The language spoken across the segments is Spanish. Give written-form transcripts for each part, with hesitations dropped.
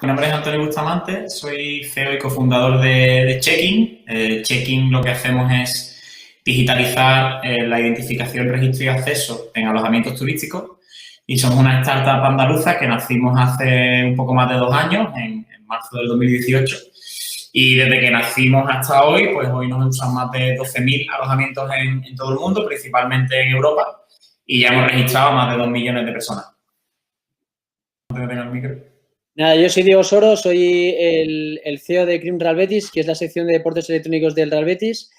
Mi nombre es Antonio Bustamante, soy CEO y cofundador de Checkin. Checkin lo que hacemos es digitalizar la identificación, registro y acceso en alojamientos turísticos y somos una startup andaluza que nacimos hace un poco más de 2 años, en marzo del 2018, y desde que nacimos hasta hoy, pues hoy nos usan más de 12.000 alojamientos en todo el mundo, principalmente en Europa, y ya hemos registrado a más de 2 millones de personas. No tengo el micro. Nada, yo soy Diego Soro, soy el CEO de Crim Real Betis, que es la sección de deportes electrónicos del Real Betis.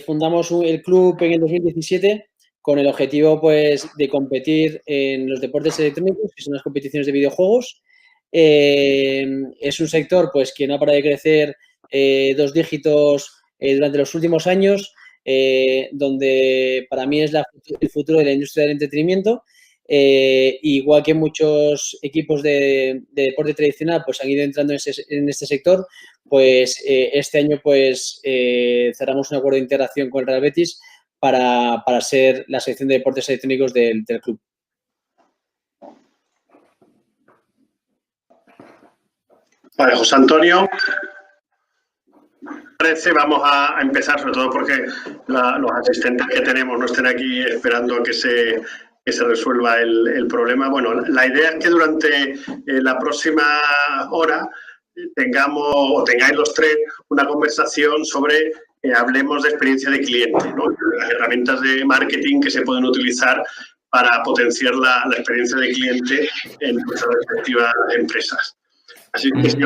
Fundamos el club en el 2017 con el objetivo, pues, de competir en los deportes electrónicos, que son las competiciones de videojuegos. Es un sector, pues, que no ha parado de crecer 2 dígitos durante los últimos años, donde para mí es el futuro de la industria del entretenimiento. Igual que muchos equipos de deporte tradicional pues han ido entrando en este sector, pues este año pues cerramos un acuerdo de integración con el Real Betis para ser la sección de deportes electrónicos del club. Vale, José Antonio. Parece, vamos a empezar, sobre todo porque los asistentes que tenemos no estén aquí esperando a que se resuelva el problema. Bueno, la idea es que durante la próxima hora tengáis los tres una conversación sobre, hablemos de experiencia de cliente, ¿no? Las herramientas de marketing que se pueden utilizar para potenciar la experiencia de cliente en nuestras respectivas empresas. Así que, ¿Se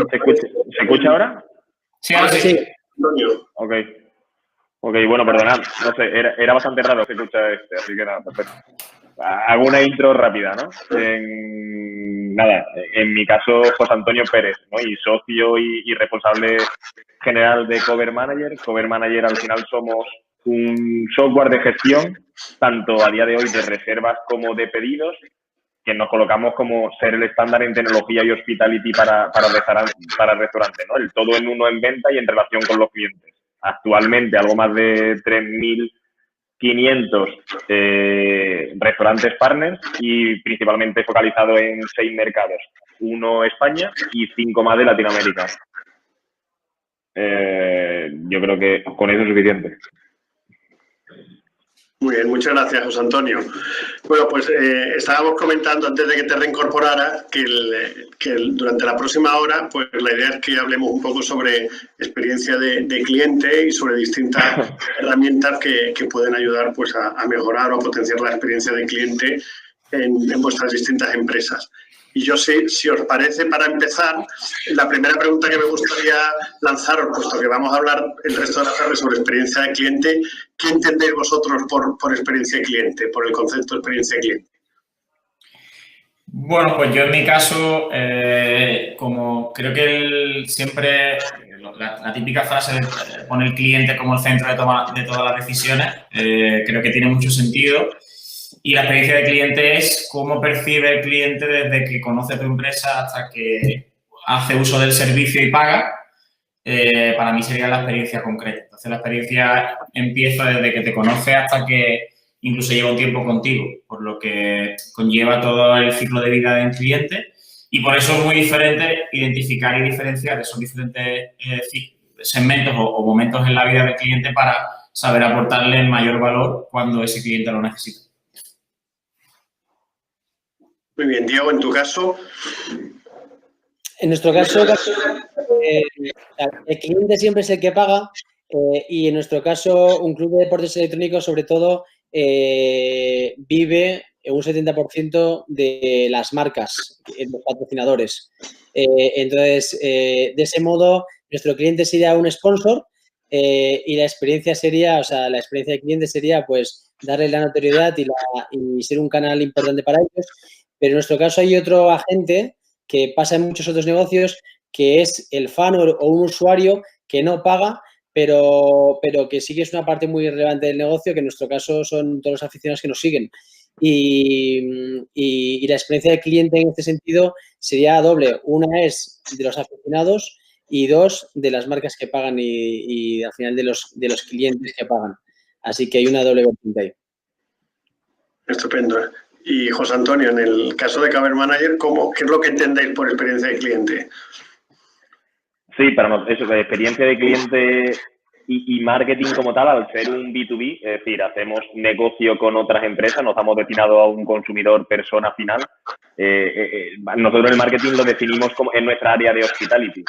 escucha ahora? Sí, ahora sí. Antonio. Ok, bueno, perdonad, no sé, era bastante raro que se escucha así que nada, perfecto. Hago una intro rápida, ¿no? En mi caso, José Antonio Pérez, ¿no? Y socio y responsable general de Cover Manager. Cover Manager, al final, somos un software de gestión, tanto a día de hoy de reservas como de pedidos, que nos colocamos como ser el estándar en tecnología y hospitality para restaurantes, ¿no? El todo en uno en venta y en relación con los clientes. Actualmente, algo más de 3.500 restaurantes partners y principalmente focalizado en 6 mercados. 1 España y 5 más de Latinoamérica. Yo creo que con eso es suficiente. Muy bien, muchas gracias, José Antonio. Bueno, pues estábamos comentando antes de que te reincorporara que durante la próxima hora, pues la idea es que hablemos un poco sobre experiencia de cliente y sobre distintas herramientas que pueden ayudar pues a mejorar o a potenciar la experiencia de cliente en vuestras distintas empresas. Y yo sé, si os parece, para empezar, la primera pregunta que me gustaría lanzaros, puesto que vamos a hablar el resto de la tarde sobre experiencia de cliente, ¿qué entendéis vosotros por experiencia de cliente, por el concepto de experiencia de cliente? Bueno, pues yo en mi caso, como creo que siempre la típica frase de poner el cliente como el centro de todas las decisiones, creo que tiene mucho sentido. Y la experiencia de cliente es cómo percibe el cliente desde que conoce tu empresa hasta que hace uso del servicio y paga. Para mí sería la experiencia concreta. Entonces, la experiencia empieza desde que te conoce hasta que incluso lleva un tiempo contigo, por lo que conlleva todo el ciclo de vida del cliente. Y por eso es muy diferente identificar y diferenciar esos diferentes segmentos o momentos en la vida del cliente para saber aportarle el mayor valor cuando ese cliente lo necesita. Muy bien, Diego, en tu caso. En nuestro caso, el cliente siempre es el que paga y en nuestro caso, un club de deportes electrónicos, sobre todo, vive un 70% de las marcas, de los patrocinadores. Entonces, de ese modo, nuestro cliente sería un sponsor y la experiencia sería, la experiencia del cliente sería, pues, darle la notoriedad y ser un canal importante para ellos. Pero en nuestro caso hay otro agente que pasa en muchos otros negocios, que es el fan o un usuario que no paga, pero que sí que es una parte muy relevante del negocio, que en nuestro caso son todos los aficionados que nos siguen. Y la experiencia del cliente en este sentido sería doble. Una es de los aficionados y 2 de las marcas que pagan y al final de los clientes que pagan. Así que hay una doble vertiente ahí. Estupendo. Y José Antonio, en el caso de Cover Manager, ¿qué es lo que entendéis por experiencia de cliente? Sí, para nosotros, eso, de experiencia de cliente y marketing como tal, al ser un B2B, es decir, hacemos negocio con otras empresas, nos estamos destinados a un consumidor persona final. Nosotros el marketing lo definimos como en nuestra área de hospitality.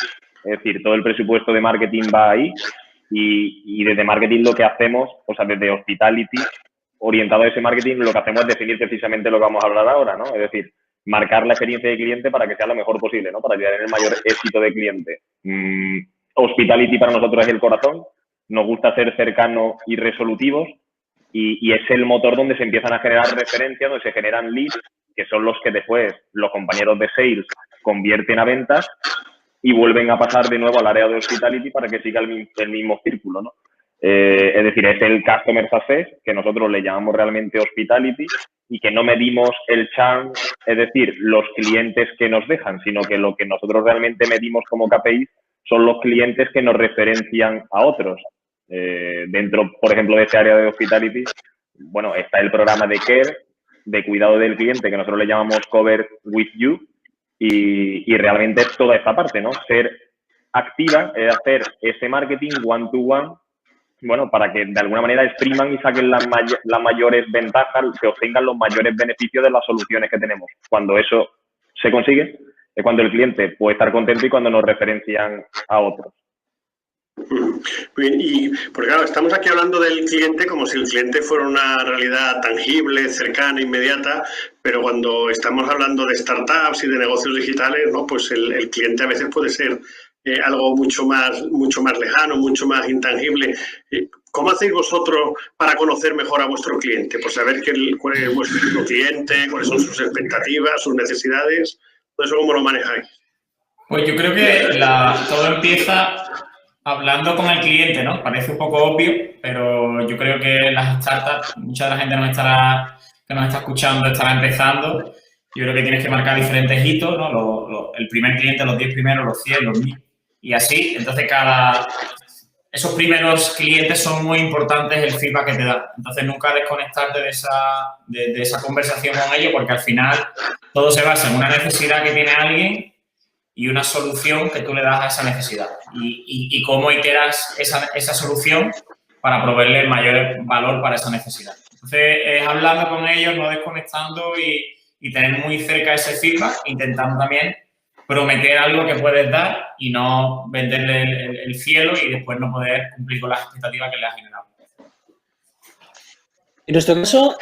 Es decir, todo el presupuesto de marketing va ahí y desde marketing lo que hacemos, o sea, desde hospitality, orientado a ese marketing, lo que hacemos es definir precisamente lo que vamos a hablar ahora, ¿no? Es decir, marcar la experiencia de cliente para que sea lo mejor posible, ¿no? Para tener el mayor éxito de cliente. Hospitality para nosotros es el corazón, nos gusta ser cercanos y resolutivos y es el motor donde se empiezan a generar referencias, donde se generan leads, que son los que después los compañeros de sales convierten a ventas y vuelven a pasar de nuevo al área de hospitality para que siga el mismo círculo, ¿no? Es decir, es el customer success, que nosotros le llamamos realmente hospitality, y que no medimos el churn, es decir, los clientes que nos dejan, sino que lo que nosotros realmente medimos como KPI son los clientes que nos referencian a otros. Dentro, por ejemplo, de ese área de hospitality, bueno, está el programa de care, de cuidado del cliente, que nosotros le llamamos Cover with You, y realmente es toda esta parte, ¿no? Ser activa, es hacer ese marketing one-to-one, bueno, para que de alguna manera expriman y saquen las mayores ventajas, que obtengan los mayores beneficios de las soluciones que tenemos. Cuando eso se consigue, es cuando el cliente puede estar contento y cuando nos referencian a otros. Bien, y porque claro, estamos aquí hablando del cliente como si el cliente fuera una realidad tangible, cercana, inmediata, pero cuando estamos hablando de startups y de negocios digitales, ¿no? Pues el cliente a veces puede ser algo mucho más lejano, mucho más intangible. ¿Cómo hacéis vosotros para conocer mejor a vuestro cliente? Por saber cuál es vuestro cliente, cuáles son sus expectativas, sus necesidades. ¿Todo eso cómo lo manejáis? Pues yo creo que todo empieza hablando con el cliente, ¿no? Parece un poco obvio, pero yo creo que las startups, mucha de la gente que nos está escuchando estará empezando. Yo creo que tienes que marcar diferentes hitos, ¿no? El primer cliente, los 10 primeros, los 100, los 1000 y así. Entonces, esos primeros clientes son muy importantes el feedback que te dan. Entonces, nunca desconectarte de esa conversación con ellos porque al final todo se basa en una necesidad que tiene alguien y una solución que tú le das a esa necesidad y cómo iteras esa solución para proveerle el mayor valor para esa necesidad. Entonces, es hablando con ellos, no desconectando y tener muy cerca ese feedback, intentando también prometer algo que puedes dar y no venderle el cielo y después no poder cumplir con las expectativas que le has generado. En nuestro caso,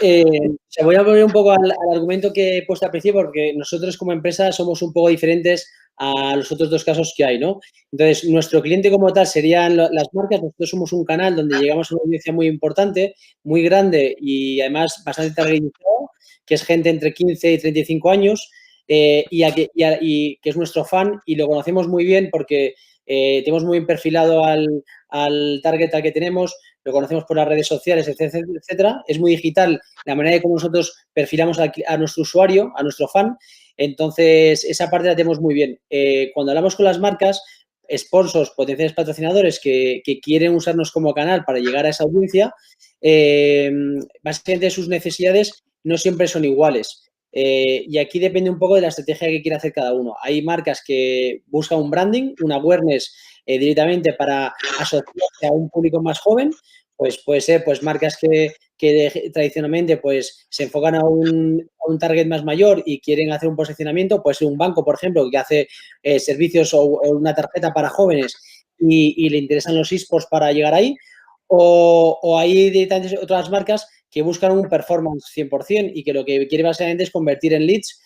voy a volver un poco al argumento que he puesto al principio porque nosotros como empresa somos un poco diferentes a los otros dos casos que hay, ¿no? Entonces, nuestro cliente como tal serían las marcas. Nosotros somos un canal donde llegamos a una audiencia muy importante, muy grande y además bastante targetizado, que es gente entre 15 y 35 años y que es nuestro fan y lo conocemos muy bien porque tenemos muy bien perfilado al target al que tenemos, lo conocemos por las redes sociales, etcétera, etcétera. Es muy digital la manera de cómo nosotros perfilamos a nuestro usuario, a nuestro fan. Entonces, esa parte la tenemos muy bien. Cuando hablamos con las marcas, sponsors, potenciales patrocinadores que quieren usarnos como canal para llegar a esa audiencia, básicamente sus necesidades no siempre son iguales. Y aquí depende un poco de la estrategia que quiere hacer cada uno. Hay marcas que buscan un branding, un awareness directamente para asociarse a un público más joven. Pues puede ser pues marcas que tradicionalmente pues se enfocan a un target más mayor y quieren hacer un posicionamiento. Puede ser un banco, por ejemplo, que hace servicios o una tarjeta para jóvenes y le interesan los esports para llegar ahí. O hay directamente otras marcas que buscan un performance 100% y que lo que quiere básicamente es convertir en leads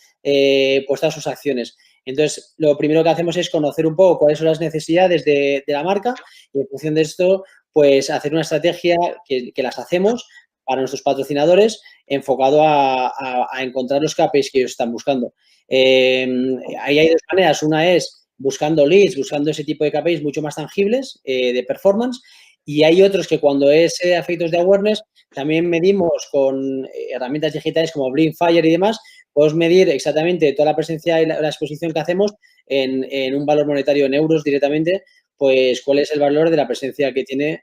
pues todas sus acciones. Entonces, lo primero que hacemos es conocer un poco cuáles son las necesidades de la marca y en función de esto, pues hacer una estrategia que las hacemos para nuestros patrocinadores enfocado a encontrar los KPIs que ellos están buscando. Ahí hay dos maneras. Una es buscando leads, buscando ese tipo de KPIs mucho más tangibles de performance. Y hay otros que cuando es efectos de awareness, también medimos con herramientas digitales como Blinkfire y demás, podemos medir exactamente toda la presencia y la exposición que hacemos en un valor monetario en euros directamente, pues cuál es el valor de la presencia que tiene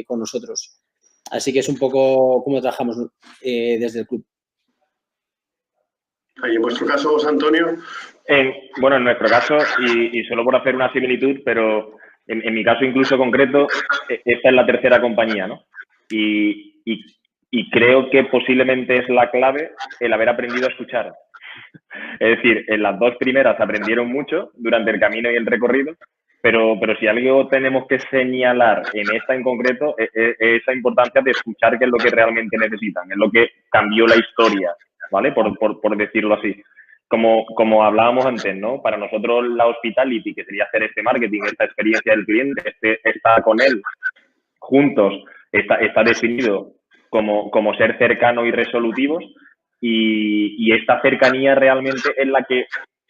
con nosotros. Así que es un poco cómo trabajamos desde el club. ¿Y en vuestro caso, José Antonio? Bueno, en nuestro caso, y solo por hacer una similitud, pero en mi caso incluso concreto, esta es la tercera compañía, ¿no? Y creo que posiblemente es la clave el haber aprendido a escuchar. Es decir, en las dos primeras aprendieron mucho durante el camino y el recorrido, pero si algo tenemos que señalar en esta en concreto es esa importancia de escuchar qué es lo que realmente necesitan, es lo que cambió la historia, ¿vale? Por decirlo así. Como hablábamos antes, ¿no? Para nosotros la hospitality, que sería hacer este marketing, esta experiencia del cliente, estar con él juntos, está definido como ser cercano y resolutivos, y esta cercanía realmente es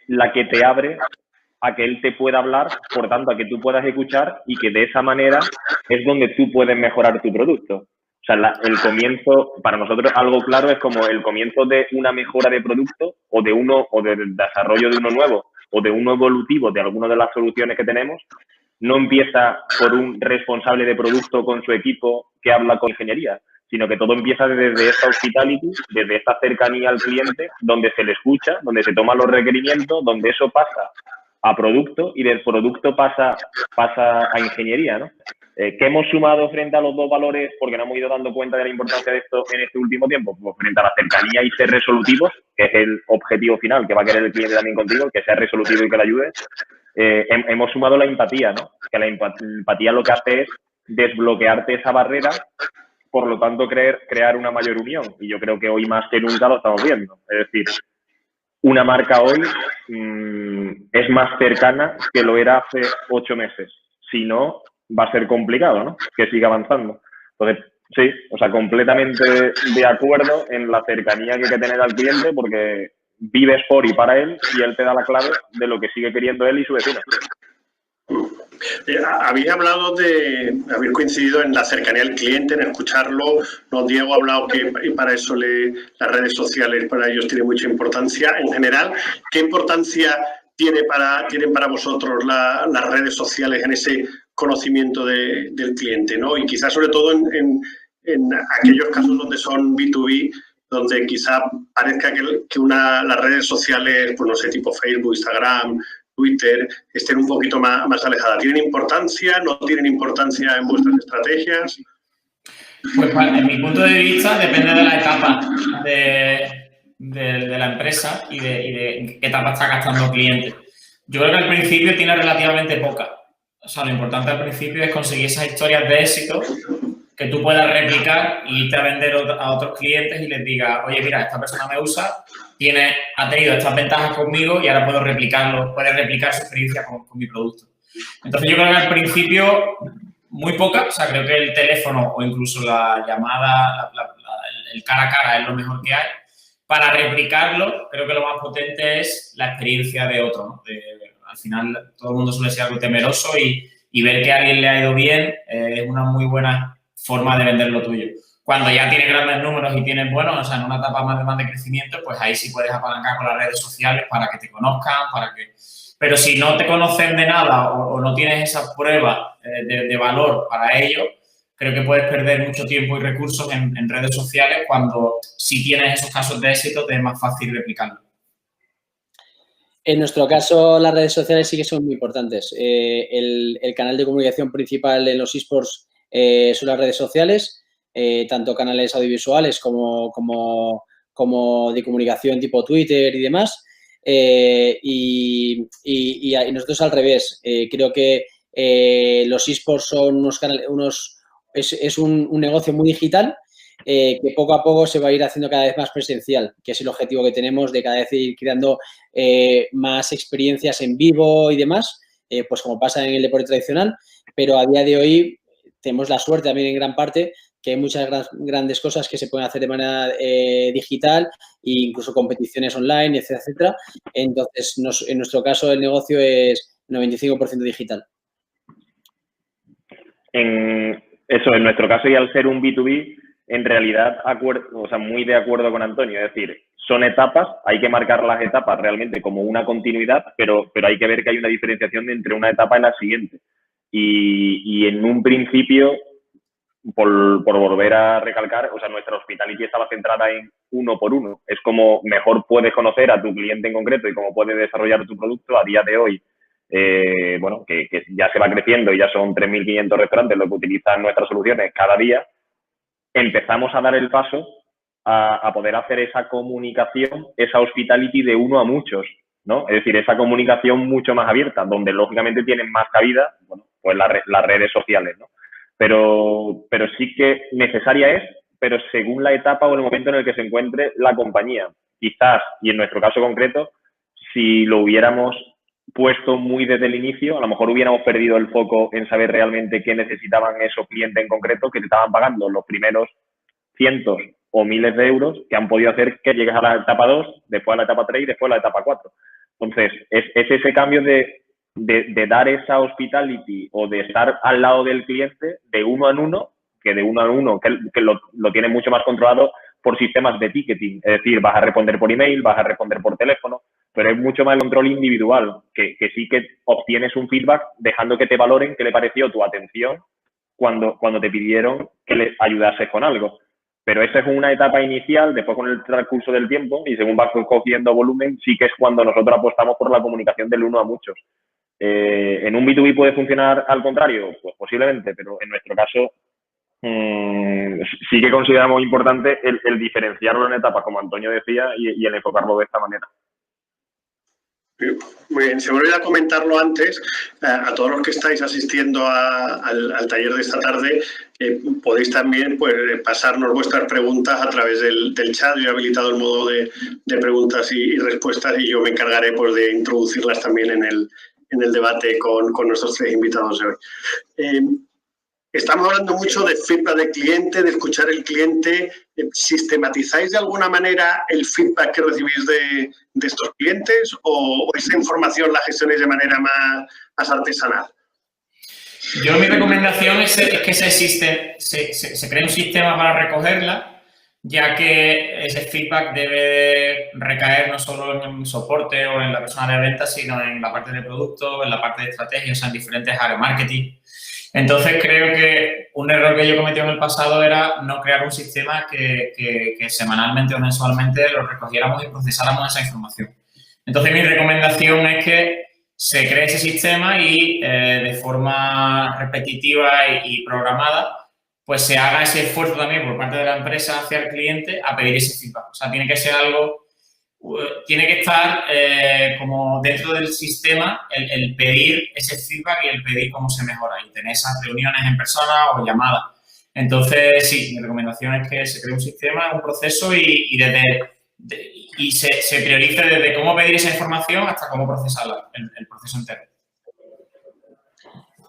la que te abre a que él te pueda hablar, por tanto, a que tú puedas escuchar, y que de esa manera es donde tú puedes mejorar tu producto. O sea, el comienzo, para nosotros algo claro es como el comienzo de una mejora de producto o del desarrollo de uno nuevo o de uno evolutivo de alguna de las soluciones que tenemos. No empieza por un responsable de producto con su equipo que habla con ingeniería, sino que todo empieza desde esta hospitality, desde esta cercanía al cliente, donde se le escucha, donde se toman los requerimientos, donde eso pasa a producto y del producto pasa a ingeniería, ¿no? ¿Qué hemos sumado frente a los dos valores? Porque nos hemos ido dando cuenta de la importancia de esto en este último tiempo. Pues frente a la cercanía y ser resolutivos, que es el objetivo final que va a querer el cliente también contigo, que sea resolutivo y que le ayude. Hemos sumado la empatía, ¿no? Que la empatía lo que hace es desbloquearte esa barrera, por lo tanto crear una mayor unión. Y yo creo que hoy más que nunca lo estamos viendo. Es decir, una marca hoy es más cercana que lo era hace 8 meses. Si no, va a ser complicado, ¿no? Que siga avanzando. Entonces, sí, o sea, completamente de acuerdo en la cercanía que hay que tener al cliente, porque vives por y para él, y él te da la clave de lo que sigue queriendo él y su vecino. Habéis hablado habéis coincidido en la cercanía al cliente, en escucharlo. ¿No? Diego ha hablado que para eso las redes sociales para ellos tienen mucha importancia. En general, ¿qué importancia tienen para vosotros las redes sociales en ese conocimiento del cliente, ¿no? Y quizás sobre todo en aquellos casos donde son B2B, donde quizá parezca que las redes sociales, pues no sé, tipo Facebook, Instagram, Twitter, estén un poquito más alejadas. ¿Tienen importancia? ¿No tienen importancia en vuestras estrategias? Pues en mi punto de vista depende de la etapa de la empresa y de qué etapa está gastando el cliente. Yo creo que al principio tiene relativamente poca. O sea, lo importante al principio es conseguir esas historias de éxito que tú puedas replicar y irte a vender a otros clientes y les digas, oye, mira, esta persona me usa, ha tenido estas ventajas conmigo y ahora puede replicar su experiencia con mi producto. Entonces, yo creo que al principio muy poca, o sea, creo que el teléfono o incluso la llamada, el cara a cara es lo mejor que hay. Para replicarlo, creo que lo más potente es la experiencia de otro, ¿no? Al final, todo el mundo suele ser algo temeroso y ver que a alguien le ha ido bien es una muy buena forma de vender lo tuyo. Cuando ya tienes grandes números y tienes, bueno, o sea, en una etapa más de crecimiento, pues ahí sí puedes apalancar con las redes sociales para que te conozcan, Pero si no te conocen de nada o no tienes esa prueba de valor para ello, creo que puedes perder mucho tiempo y recursos en redes sociales cuando si tienes esos casos de éxito te es más fácil replicarlo. En nuestro caso, las redes sociales sí que son muy importantes. El canal de comunicación principal en los eSports son las redes sociales, tanto canales audiovisuales como de comunicación tipo Twitter y demás. Y nosotros al revés. Creo que los eSports son es un negocio muy digital que poco a poco se va a ir haciendo cada vez más presencial, que es el objetivo que tenemos de cada vez ir creando más experiencias en vivo y demás, pues como pasa en el deporte tradicional, pero a día de hoy tenemos la suerte también en gran parte que hay muchas grandes cosas que se pueden hacer de manera digital e incluso competiciones online, etcétera, etcétera. Entonces, en nuestro caso, el negocio es 95% digital. En nuestro caso, y al ser un B2B, en realidad, muy de acuerdo con Antonio. Es decir, son etapas, hay que marcar las etapas realmente como una continuidad, pero hay que ver que hay una diferenciación entre una etapa y la siguiente. Y en un principio, por volver a recalcar, o sea, nuestra hospitality estaba centrada en uno por uno. Es como mejor puedes conocer a tu cliente en concreto y cómo puedes desarrollar tu producto a día de hoy. Bueno, que ya se va creciendo y ya son 3.500 restaurantes los que utilizan nuestras soluciones cada día. Empezamos a dar el paso a poder hacer esa comunicación, esa hospitality de uno a muchos, ¿no? Es decir, esa comunicación mucho más abierta, donde lógicamente tienen más cabida, bueno, pues las redes sociales, ¿no? Pero sí que necesaria es, pero según la etapa o el momento en el que se encuentre la compañía. Quizás, y en nuestro caso concreto, si lo hubiéramos puesto muy desde el inicio, a lo mejor hubiéramos perdido el foco en saber realmente qué necesitaban esos clientes en concreto que te estaban pagando los primeros cientos o miles de euros que han podido hacer que llegues a la etapa 2, después a la etapa 3 y después a la etapa 4. Entonces, es ese cambio de dar esa hospitality o de estar al lado del cliente de uno en uno, que lo tiene mucho más controlado por sistemas de ticketing. Es decir, vas a responder por email, vas a responder por teléfono, pero es mucho más el control individual, que sí que obtienes un feedback dejando que te valoren qué le pareció tu atención cuando te pidieron que les ayudases con algo. Pero esa es una etapa inicial, después con el transcurso del tiempo y según vas cogiendo volumen, sí que es cuando nosotros apostamos por la comunicación del uno a muchos. ¿En un B2B puede funcionar al contrario? Pues posiblemente, pero en nuestro caso sí que consideramos importante el diferenciarlo en etapas, como Antonio decía, y el enfocarlo de esta manera. Muy bien, se me olvidó comentarlo antes, a todos los que estáis asistiendo al taller de esta tarde, podéis también pues, pasarnos vuestras preguntas a través del chat. Yo he habilitado el modo de preguntas y respuestas y yo me encargaré pues, de introducirlas también en el debate con nuestros 3 invitados de hoy. Estamos hablando mucho de feedback de cliente, de escuchar el cliente. ¿Sistematizáis de alguna manera el feedback que recibís de estos clientes o esa información la gestionáis de manera más artesanal? Yo mi recomendación es que se cree un sistema para recogerla, ya que ese feedback debe recaer no solo en el soporte o en la persona de ventas, sino en la parte de producto, en la parte de estrategia, o sea, en diferentes áreas de marketing. Entonces, creo que un error que yo cometí en el pasado era no crear un sistema que semanalmente o mensualmente lo recogiéramos y procesáramos esa información. Entonces, mi recomendación es que se cree ese sistema y de forma repetitiva y programada, pues se haga ese esfuerzo también por parte de la empresa hacia el cliente a pedir ese feedback. O sea, tiene que ser algo, tiene que estar como dentro del sistema el pedir ese feedback y el pedir cómo se mejora y tener esas reuniones en persona o llamadas. Entonces, sí, mi recomendación es que se cree un sistema, un proceso y se priorice desde cómo pedir esa información hasta cómo procesarla, el proceso entero.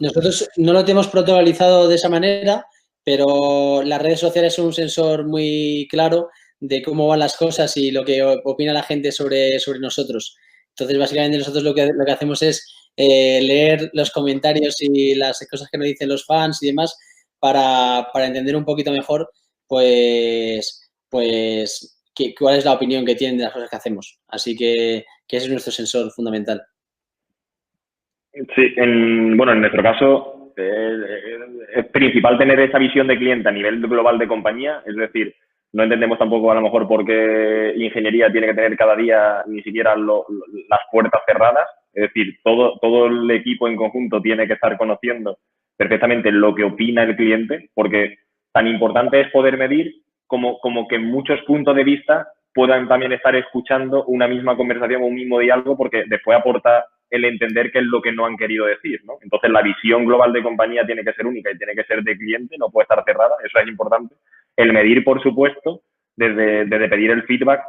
Nosotros no lo tenemos protocolizado de esa manera, pero las redes sociales son un sensor muy claro de cómo van las cosas y lo que opina la gente sobre nosotros. Entonces, básicamente, nosotros lo que hacemos es leer los comentarios y las cosas que nos dicen los fans y demás para entender un poquito mejor, pues cuál es la opinión que tienen de las cosas que hacemos. Así que ese es nuestro sensor fundamental. Sí, en nuestro caso es principal tener esa visión de cliente a nivel global de compañía, es decir, no entendemos tampoco a lo mejor por qué ingeniería tiene que tener cada día ni siquiera las puertas cerradas, es decir, todo el equipo en conjunto tiene que estar conociendo perfectamente lo que opina el cliente, porque tan importante es poder medir como que muchos puntos de vista puedan también estar escuchando una misma conversación o un mismo diálogo, porque después aporta el entender qué es lo que no han querido decir, ¿no? Entonces, la visión global de compañía tiene que ser única y tiene que ser de cliente, no puede estar cerrada, eso es importante. El medir, por supuesto, desde pedir el feedback,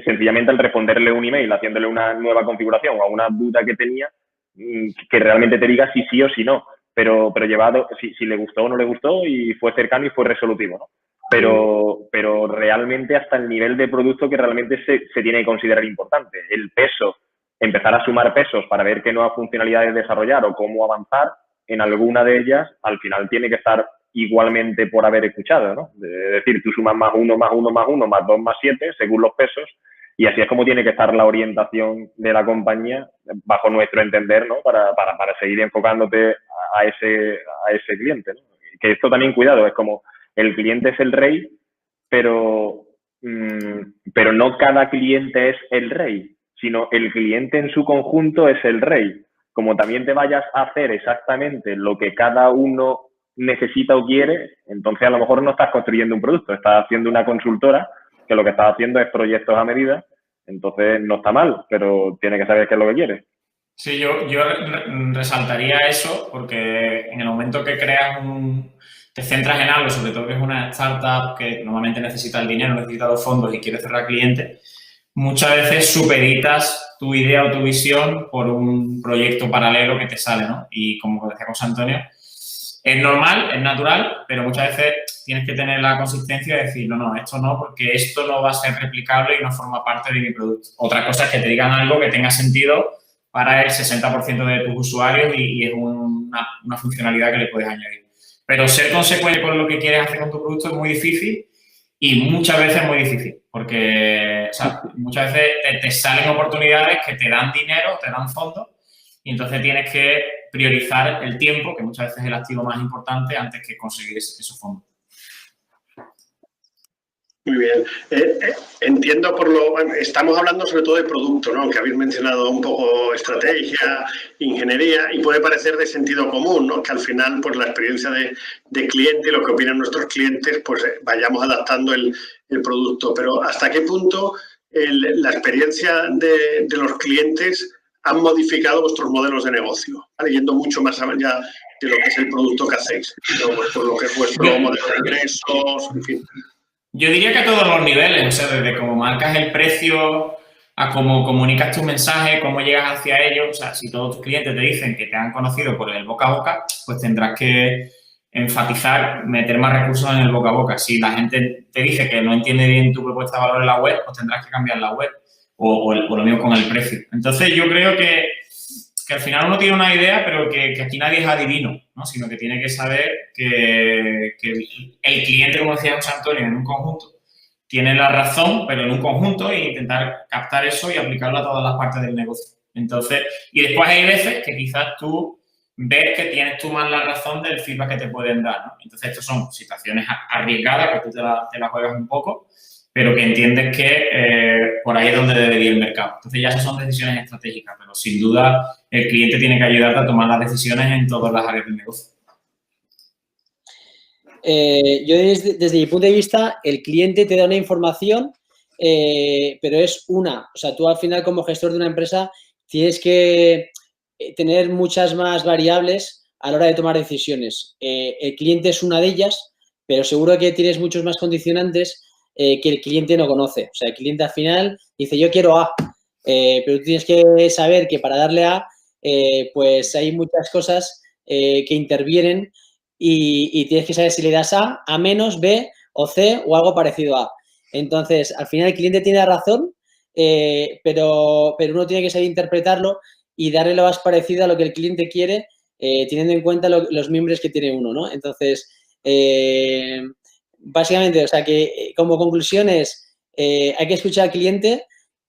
sencillamente al responderle un email, haciéndole una nueva configuración o a una duda que tenía, que realmente te diga si sí o si no, pero llevado, si le gustó o no le gustó y fue cercano y fue resolutivo, ¿no? Pero realmente hasta el nivel de producto que realmente se tiene que considerar importante. El peso, empezar a sumar pesos para ver qué nuevas funcionalidades desarrollar o cómo avanzar en alguna de ellas, al final tiene que estar igualmente por haber escuchado, ¿no? Es decir, tú sumas más 1, más 1, más 1, más 2, más 7, según los pesos, y así es como tiene que estar la orientación de la compañía bajo nuestro entender, ¿no? Para seguir enfocándote a ese cliente, ¿no? que esto también, cuidado, es como el cliente es el rey, pero no cada cliente es el rey, sino el cliente en su conjunto es el rey. Como también te vayas a hacer exactamente lo que cada uno necesita o quiere, entonces a lo mejor no estás construyendo un producto, estás haciendo una consultora que lo que estás haciendo es proyectos a medida, entonces no está mal, pero tiene que saber qué es lo que quiere. Sí, yo resaltaría eso porque en el momento que te centras en algo, sobre todo que es una startup que normalmente necesita el dinero, necesita los fondos y quiere cerrar clientes, muchas veces supeditas tu idea o tu visión por un proyecto paralelo que te sale, ¿no? Y como decía José Antonio, es normal, es natural, pero muchas veces tienes que tener la consistencia de decir, no, esto no, porque esto no va a ser replicable y no forma parte de mi producto. Otra cosa es que te digan algo que tenga sentido para el 60% de tus usuarios y es una funcionalidad que le puedes añadir. Pero ser consecuente con lo que quieres hacer con tu producto es muy difícil y muchas veces muy difícil, porque muchas veces te salen oportunidades que te dan dinero, te dan fondos y entonces tienes que priorizar el tiempo, que muchas veces es el activo más importante, antes que conseguir esos fondos. Muy bien. Entiendo estamos hablando sobre todo de producto, ¿no? Que habéis mencionado un poco estrategia, ingeniería, y puede parecer de sentido común, ¿no? Que al final, pues la experiencia de cliente y lo que opinan nuestros clientes, pues vayamos adaptando el producto. Pero ¿hasta qué punto la experiencia de los clientes han modificado vuestros modelos de negocio? ¿Vale? Yendo mucho más allá de lo que es el producto que hacéis, ¿no? Pues por lo que es vuestro modelo de ingresos, en fin. Yo diría que a todos los niveles, o sea, desde cómo marcas el precio a cómo comunicas tu mensaje, cómo llegas hacia ellos. O sea, si todos tus clientes te dicen que te han conocido por el boca a boca, pues tendrás que enfatizar, meter más recursos en el boca a boca. Si la gente te dice que no entiende bien tu propuesta de valor en la web, pues tendrás que cambiar la web o lo mismo con el precio. Entonces, yo creo que al final uno tiene una idea, pero que aquí nadie es adivino, ¿no? Sino que tiene que saber que el cliente, como decía José Antonio, en un conjunto tiene la razón, pero en un conjunto, e intentar captar eso y aplicarlo a todas las partes del negocio. Entonces, y después hay veces que quizás tú ves que tienes tú más la razón del feedback que te pueden dar, ¿no? Entonces, estas son situaciones arriesgadas que tú te la juegas un poco, pero que entiendes que por ahí es donde debe ir el mercado. Entonces, ya esas son decisiones estratégicas, pero sin duda el cliente tiene que ayudarte a tomar las decisiones en todas las áreas del negocio. Yo desde mi punto de vista, el cliente te da una información, pero es o sea, tú al final como gestor de una empresa tienes que tener muchas más variables a la hora de tomar decisiones. El cliente es una de ellas, pero seguro que tienes muchos más condicionantes que el cliente no conoce. O sea, el cliente al final dice, yo quiero A, pero tú tienes que saber que para darle A, pues hay muchas cosas que intervienen y tienes que saber si le das A menos, B o C o algo parecido a. Entonces, al final el cliente tiene razón, pero uno tiene que saber interpretarlo y darle lo más parecido a lo que el cliente quiere, teniendo en cuenta los miembros que tiene uno, ¿no? Entonces, básicamente, o sea, que como conclusión es, hay que escuchar al cliente,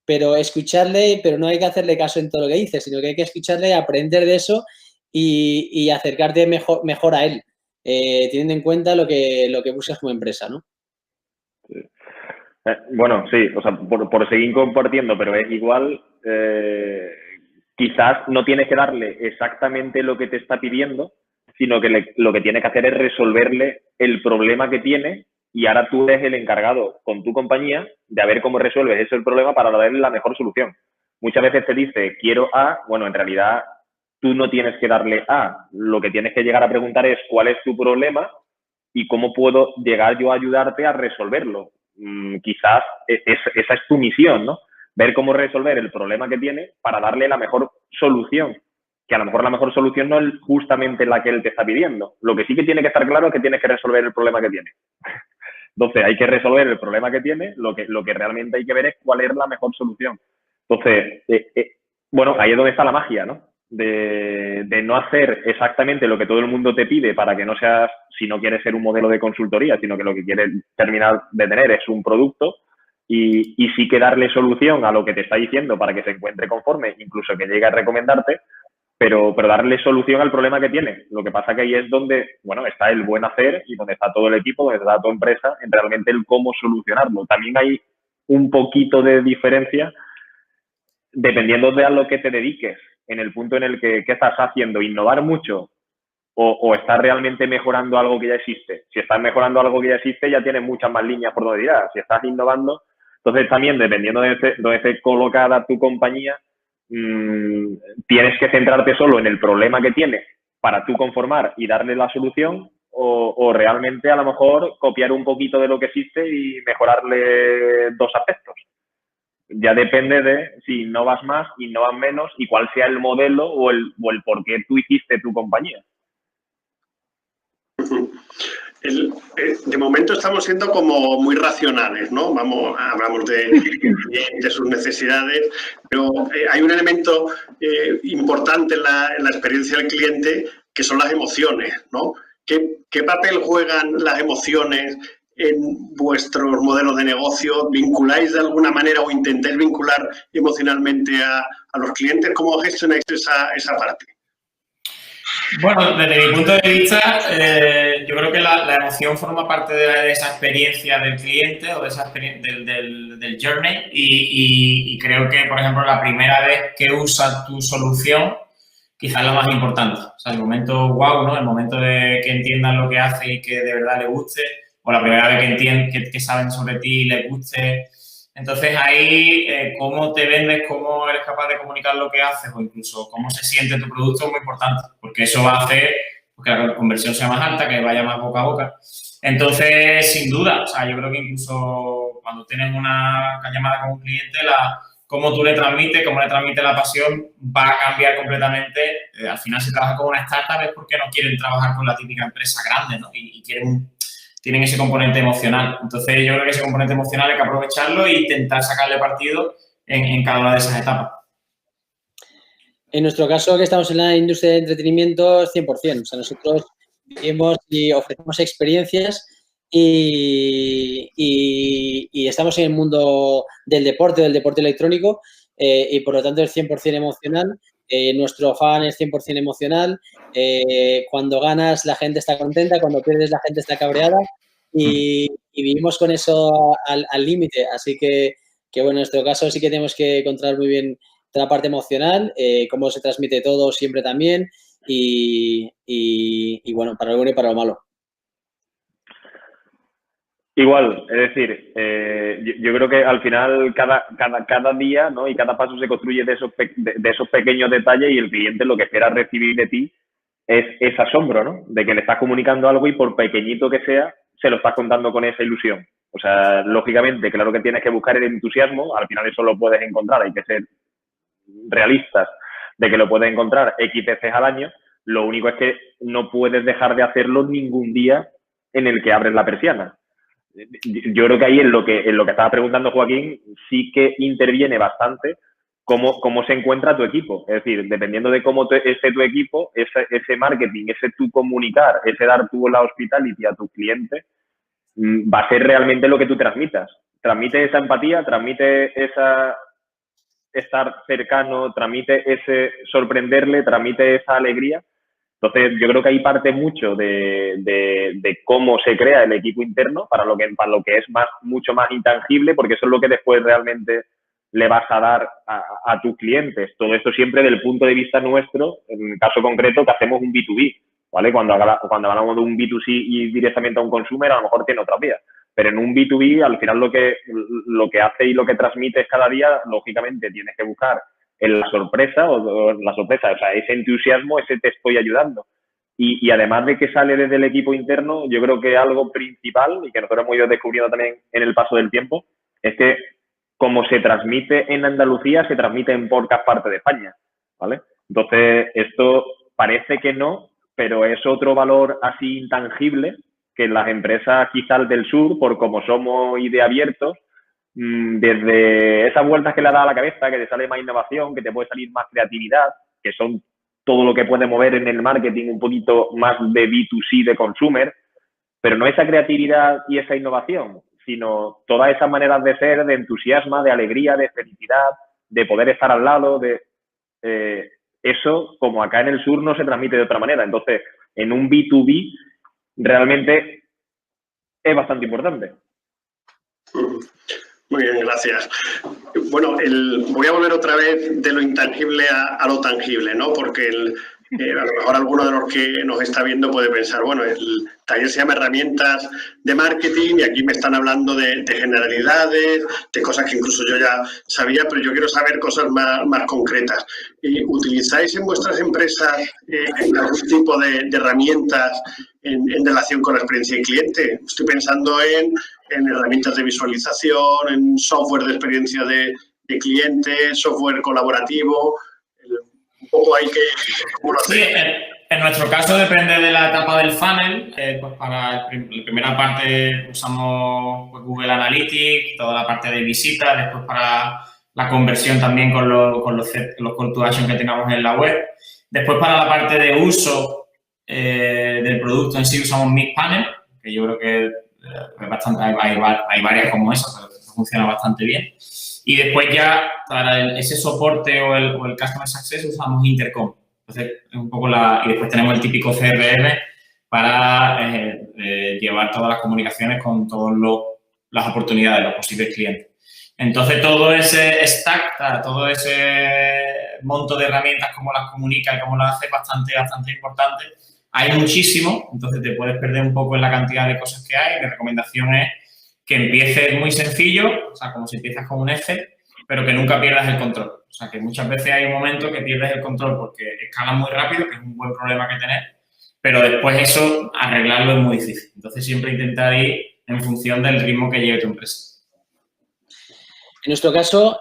pero escucharle, pero no hay que hacerle caso en todo lo que dice, sino que hay que escucharle, aprender de eso y acercarte mejor a él, teniendo en cuenta lo que buscas como empresa, ¿no? Bueno, sí, o sea, por seguir compartiendo, pero es igual, quizás no tienes que darle exactamente lo que te está pidiendo, sino que lo que tienes que hacer es resolverle el problema que tiene y ahora tú eres el encargado con tu compañía de ver cómo resuelves ese problema para darle la mejor solución. Muchas veces te dice, quiero A, bueno, en realidad tú no tienes que darle A, lo que tienes que llegar a preguntar es cuál es tu problema y cómo puedo llegar yo a ayudarte a resolverlo. Quizás esa es tu misión, ¿no? Ver cómo resolver el problema que tiene para darle la mejor solución, que a lo mejor la mejor solución no es justamente la que él te está pidiendo. Lo que sí que tiene que estar claro es que tienes que resolver el problema que tiene. Entonces, hay que resolver el problema que tiene, lo que realmente hay que ver es cuál es la mejor solución. Entonces, bueno, ahí es donde está la magia, ¿no? De no hacer exactamente lo que todo el mundo te pide para que no seas, si no quieres ser un modelo de consultoría, sino que lo que quieres terminar de tener es un producto y sí que darle solución a lo que te está diciendo para que se encuentre conforme, incluso que llegue a recomendarte, pero darle solución al problema que tiene. Lo que pasa que ahí es donde, bueno, está el buen hacer y donde está todo el equipo, donde está tu empresa, en realmente el cómo solucionarlo. También hay un poquito de diferencia dependiendo de a lo que te dediques, en el punto en el que ¿qué estás haciendo? ¿Innovar mucho o estás realmente mejorando algo que ya existe? Si estás mejorando algo que ya existe, ya tienes muchas más líneas por donde tirar. Si estás innovando, entonces también dependiendo de donde esté colocada tu compañía, tienes que centrarte solo en el problema que tienes para tú conformar y darle la solución o realmente a lo mejor copiar un poquito de lo que existe y mejorarle 2 aspectos. Ya depende de si innovas más, innovas menos y cuál sea el modelo o el por qué tú hiciste tu compañía. De momento estamos siendo como muy racionales, ¿no? Hablamos de sus necesidades, pero hay un elemento importante en la experiencia del cliente que son las emociones, ¿no? ¿Qué papel juegan las emociones en vuestros modelos de negocio? ¿Vinculáis de alguna manera o intentáis vincular emocionalmente a los clientes? ¿Cómo gestionáis esa parte? Bueno, desde mi punto de vista, yo creo que la emoción forma parte de esa experiencia del cliente o de esa del journey y creo que, por ejemplo, la primera vez que usas tu solución, quizás es lo más importante. O sea, el momento wow, ¿no? El momento de que entiendan lo que hace y que de verdad le guste, o la primera vez que entienden, que saben sobre ti y les guste. Entonces, ahí, cómo te vendes, cómo eres capaz de comunicar lo que haces o incluso cómo se siente tu producto es muy importante, porque eso va a hacer que la conversión sea más alta, que vaya más boca a boca. Entonces, sin duda, o sea, yo creo que incluso cuando tienes una llamada con un cliente, cómo tú le transmites, cómo le transmites la pasión va a cambiar completamente. Al final, si trabajas con una startup es porque no quieren trabajar con la típica empresa grande, ¿no? Y tienen ese componente emocional. Entonces, yo creo que ese componente emocional hay que aprovecharlo e intentar sacarle partido en cada una de esas etapas. En nuestro caso, que estamos en la industria de entretenimiento, 100%. O sea, nosotros vivimos y ofrecemos experiencias y estamos en el mundo del deporte electrónico y, por lo tanto, es 100% emocional. Nuestro fan es 100% emocional. Cuando ganas, la gente está contenta. Cuando pierdes, la gente está cabreada. Y vivimos con eso al límite. Así que, bueno, en nuestro caso sí que tenemos que controlar muy bien la parte emocional, cómo se transmite todo siempre también y bueno, para lo bueno y para lo malo. Igual, es decir, yo creo que al final cada día, ¿no? Y cada paso se construye de esos pequeños detalles y el cliente lo que espera recibir de ti es asombro, ¿no? De que le estás comunicando algo y por pequeñito que sea, se lo estás contando con esa ilusión. O sea, lógicamente, claro que tienes que buscar el entusiasmo, al final eso lo puedes encontrar, hay que ser realistas de que lo puedes encontrar X veces al año, lo único es que no puedes dejar de hacerlo ningún día en el que abres la persiana. Yo creo que ahí en lo que estaba preguntando Joaquín sí que interviene bastante cómo se encuentra tu equipo. Es decir, dependiendo de cómo esté tu equipo, ese marketing, ese tu comunicar, ese dar tu la hospitality a tu cliente, va a ser realmente lo que tú transmitas. Transmite esa empatía, transmite esa estar cercano, transmite ese sorprenderle, transmite esa alegría. Entonces, yo creo que ahí parte mucho de cómo se crea el equipo interno para lo que es mucho más intangible, porque eso es lo que después realmente le vas a dar a tus clientes. Todo esto siempre del punto de vista nuestro, en el caso concreto que hacemos un B2B, ¿vale? Cuando hablamos de un B2C y directamente a un consumer, a lo mejor tiene otra vía. Pero en un B2B, al final lo que hace y lo que transmites cada día, lógicamente tienes que buscar en la sorpresa, o sea, ese entusiasmo, ese te estoy ayudando. Y además de que sale desde el equipo interno, yo creo que algo principal, y que nosotros hemos ido descubriendo también en el paso del tiempo, es que como se transmite en Andalucía, se transmite en pocas partes de España, ¿vale? Entonces, esto parece que no, pero es otro valor así intangible que las empresas quizás del sur, por como somos y de abiertos, desde esas vueltas que le da a la cabeza, que te sale más innovación, que te puede salir más creatividad, que son todo lo que puede mover en el marketing un poquito más de B2C, de consumer, pero no esa creatividad y esa innovación, sino todas esas maneras de ser, de entusiasmo, de alegría, de felicidad, de poder estar al lado, eso, como acá en el sur, no se transmite de otra manera. Entonces, en un B2B, realmente es bastante importante. Muy bien, gracias. Bueno, voy a volver otra vez de lo intangible a lo tangible, ¿no? Porque a lo mejor alguno de los que nos está viendo puede pensar, bueno, el taller se llama Herramientas de Marketing y aquí me están hablando de generalidades, de cosas que incluso yo ya sabía, pero yo quiero saber cosas más concretas. ¿Utilizáis en vuestras empresas algún tipo de herramientas en relación con la experiencia del cliente? Estoy pensando en herramientas de visualización, en software de experiencia de cliente, software colaborativo. Un poco hay que... Sí, en nuestro caso depende de la etapa del funnel. Pues para la primera parte usamos pues, Google Analytics, toda la parte de visitas, después para la conversión también con los call to action que tengamos en la web. Después para la parte de uso del producto en sí usamos Mixpanel, que yo creo que hay varias como esa, pero funciona bastante bien. Y después ya para ese soporte o el Customer Success usamos Intercom. Entonces, un poco y después tenemos el típico CRM para llevar todas las comunicaciones con todas las oportunidades, los posibles clientes. Entonces, todo ese stack, todo ese monto de herramientas, cómo las comunica y cómo las hace, es bastante importante. Hay muchísimo, entonces te puedes perder un poco en la cantidad de cosas que hay. Mi recomendación es que empieces muy sencillo, o sea, como si empiezas con un Excel, pero que nunca pierdas el control. O sea, que muchas veces hay un momento que pierdes el control porque escala muy rápido, que es un buen problema que tener, pero después eso, arreglarlo es muy difícil. Entonces, siempre intentar ir en función del ritmo que lleve tu empresa. En nuestro caso,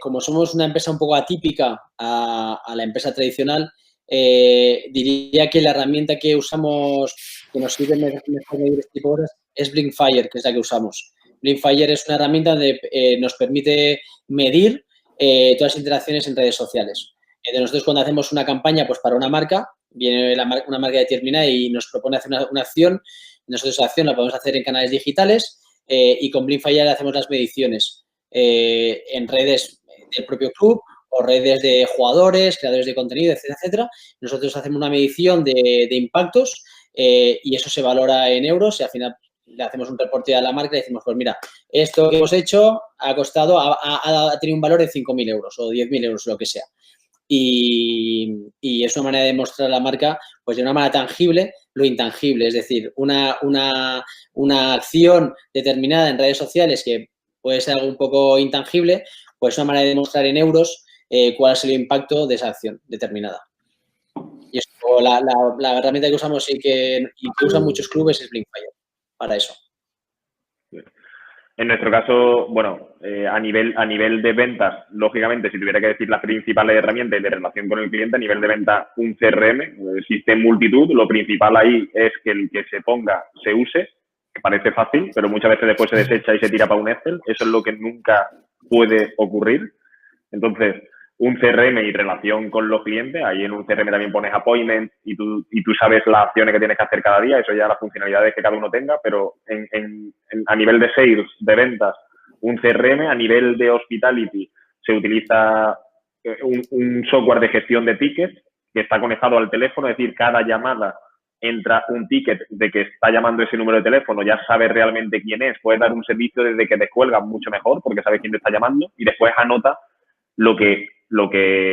como somos una empresa un poco atípica a la empresa tradicional, diría que la herramienta que usamos, que nos sirve mejor medir este tipo de cosas, es Blinkfire, que es la que usamos. Blinkfire es una herramienta donde nos permite medir todas las interacciones en redes sociales. Nosotros cuando hacemos una campaña pues para una marca, viene una marca determinada y nos propone hacer una acción, nosotros esa acción la podemos hacer en canales digitales y con Blinkfire hacemos las mediciones en redes del propio club o redes de jugadores, creadores de contenido, etcétera, etcétera. Nosotros hacemos una medición de impactos y eso se valora en euros y al final le hacemos un reporte a la marca y decimos, pues mira, esto que hemos hecho ha costado, ha tenido un valor de 5.000 euros o 10.000 euros, lo que sea. Y es una manera de mostrar a la marca, pues de una manera tangible, lo intangible. Es decir, una acción determinada en redes sociales que puede ser algo un poco intangible, pues una manera de mostrar en euros cuál es el impacto de esa acción determinada. Y eso, la herramienta que usamos y que usan muchos clubes es Blinkfire para eso. En nuestro caso, bueno, a nivel de ventas, lógicamente, si tuviera que decir las principales herramientas de relación con el cliente, a nivel de venta, un CRM, existe multitud. Lo principal ahí es que el que se ponga se use, que parece fácil, pero muchas veces después se desecha y se tira para un Excel. Eso es lo que nunca puede ocurrir. Entonces, un CRM y relación con los clientes, ahí en un CRM también pones appointments y tú sabes las acciones que tienes que hacer cada día, eso ya las funcionalidades que cada uno tenga, pero a nivel de sales, de ventas, un CRM, a nivel de hospitality se utiliza un software de gestión de tickets que está conectado al teléfono, es decir, cada llamada entra un ticket de que está llamando ese número de teléfono, ya sabes realmente quién es, puedes dar un servicio desde que descuelgas mucho mejor porque sabes quién te está llamando y después anota lo que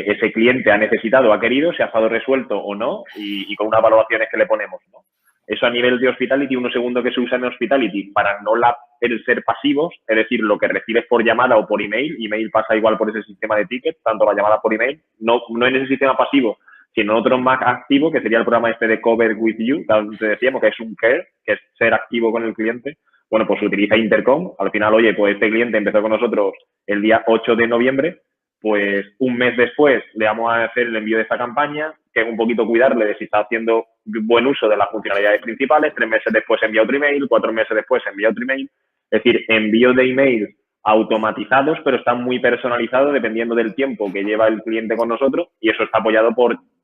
ese cliente ha necesitado, ha querido, si ha estado resuelto o no y con unas valoraciones que le ponemos, ¿no? Eso a nivel de hospitality, uno segundo que se usa en hospitality para no el ser pasivos, es decir, lo que recibes por llamada o por email pasa igual por ese sistema de tickets, tanto la llamada por email, no en ese sistema pasivo, sino en otro más activo, que sería el programa este de Cover With You, que decíamos que es un care, que es ser activo con el cliente. Bueno, pues se utiliza Intercom. Al final, oye, pues este cliente empezó con nosotros el día 8 de noviembre, pues un mes después le vamos a hacer el envío de esta campaña, que es un poquito cuidarle de si está haciendo buen uso de las funcionalidades principales. 3 meses después envía otro email, 4 meses después envía otro email. Es decir, envío de emails automatizados, pero están muy personalizados dependiendo del tiempo que lleva el cliente con nosotros y eso está apoyado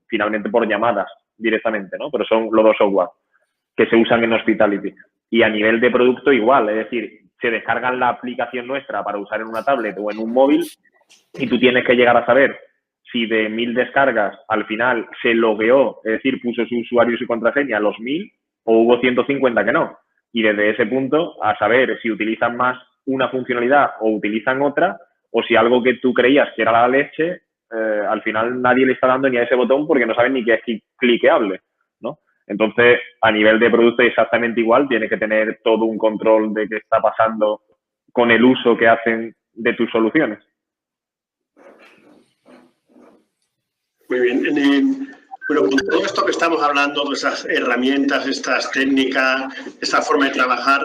finalmente por llamadas directamente, ¿no? Pero son los dos software que se usan en Hospitality. Y a nivel de producto igual, es decir, se descargan la aplicación nuestra para usar en una tablet o en un móvil y tú tienes que llegar a saber si de 1000 descargas al final se logueó, es decir, puso su usuario y su contraseña a los 1000, o hubo 150 que no. Y desde ese punto, a saber si utilizan más una funcionalidad o utilizan otra, o si algo que tú creías que era la leche, al final nadie le está dando ni a ese botón porque no saben ni qué es cliqueable, ¿no? Entonces, a nivel de producto es exactamente igual, tienes que tener todo un control de qué está pasando con el uso que hacen de tus soluciones. Muy bien. Bueno, con todo esto que estamos hablando, de esas herramientas, estas técnicas, esta forma de trabajar,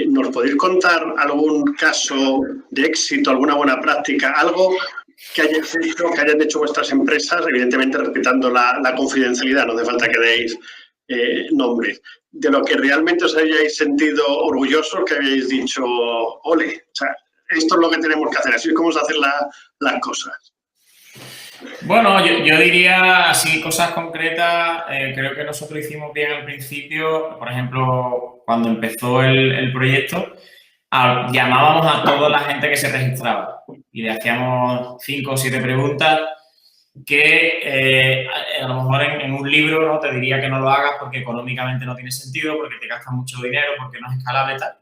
¿nos podéis contar algún caso de éxito, alguna buena práctica, algo que hayan hecho vuestras empresas, evidentemente respetando la confidencialidad, no hace falta que deis nombres, de lo que realmente os hayáis sentido orgullosos, que habéis dicho, ole, o sea, esto es lo que tenemos que hacer, así es como se hacen las cosas? Bueno, yo diría así cosas concretas. Creo que nosotros hicimos bien al principio. Por ejemplo, cuando empezó el proyecto, llamábamos a toda la gente que se registraba y le hacíamos 5 o 7 preguntas que a lo mejor en un libro, ¿no?, te diría que no lo hagas porque económicamente no tiene sentido, porque te gastas mucho dinero, porque no es escalable y tal.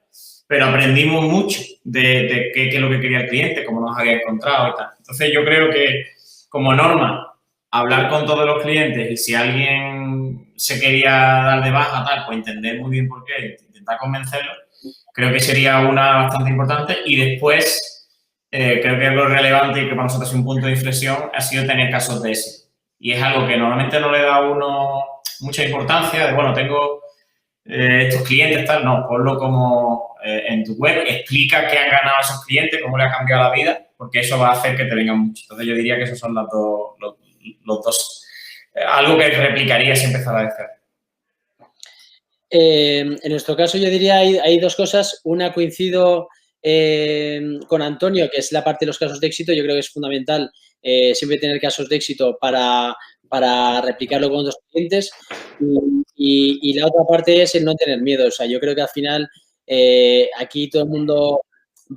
Pero aprendimos mucho de qué es lo que quería el cliente, cómo nos había encontrado y tal. Entonces, yo creo que como norma, hablar con todos los clientes y si alguien se quería dar de baja, tal, pues entender muy bien por qué, intentar convencerlo, creo que sería una bastante importante. Y después, creo que lo relevante y que para nosotros es un punto de inflexión ha sido tener casos de éxito. Y es algo que normalmente no le da a uno mucha importancia, de bueno, tengo estos clientes, tal, no, ponlo como en tu web, explica qué han ganado esos clientes, cómo le ha cambiado la vida, porque eso va a hacer que te vengan mucho. Entonces, yo diría que esos son los dos. Algo que replicaría si empezara de cero. En nuestro caso, yo diría hay dos cosas. Una, coincido con Antonio, que es la parte de los casos de éxito. Yo creo que es fundamental siempre tener casos de éxito para replicarlo con otros clientes. Y la otra parte es el no tener miedo. O sea, yo creo que al final aquí todo el mundo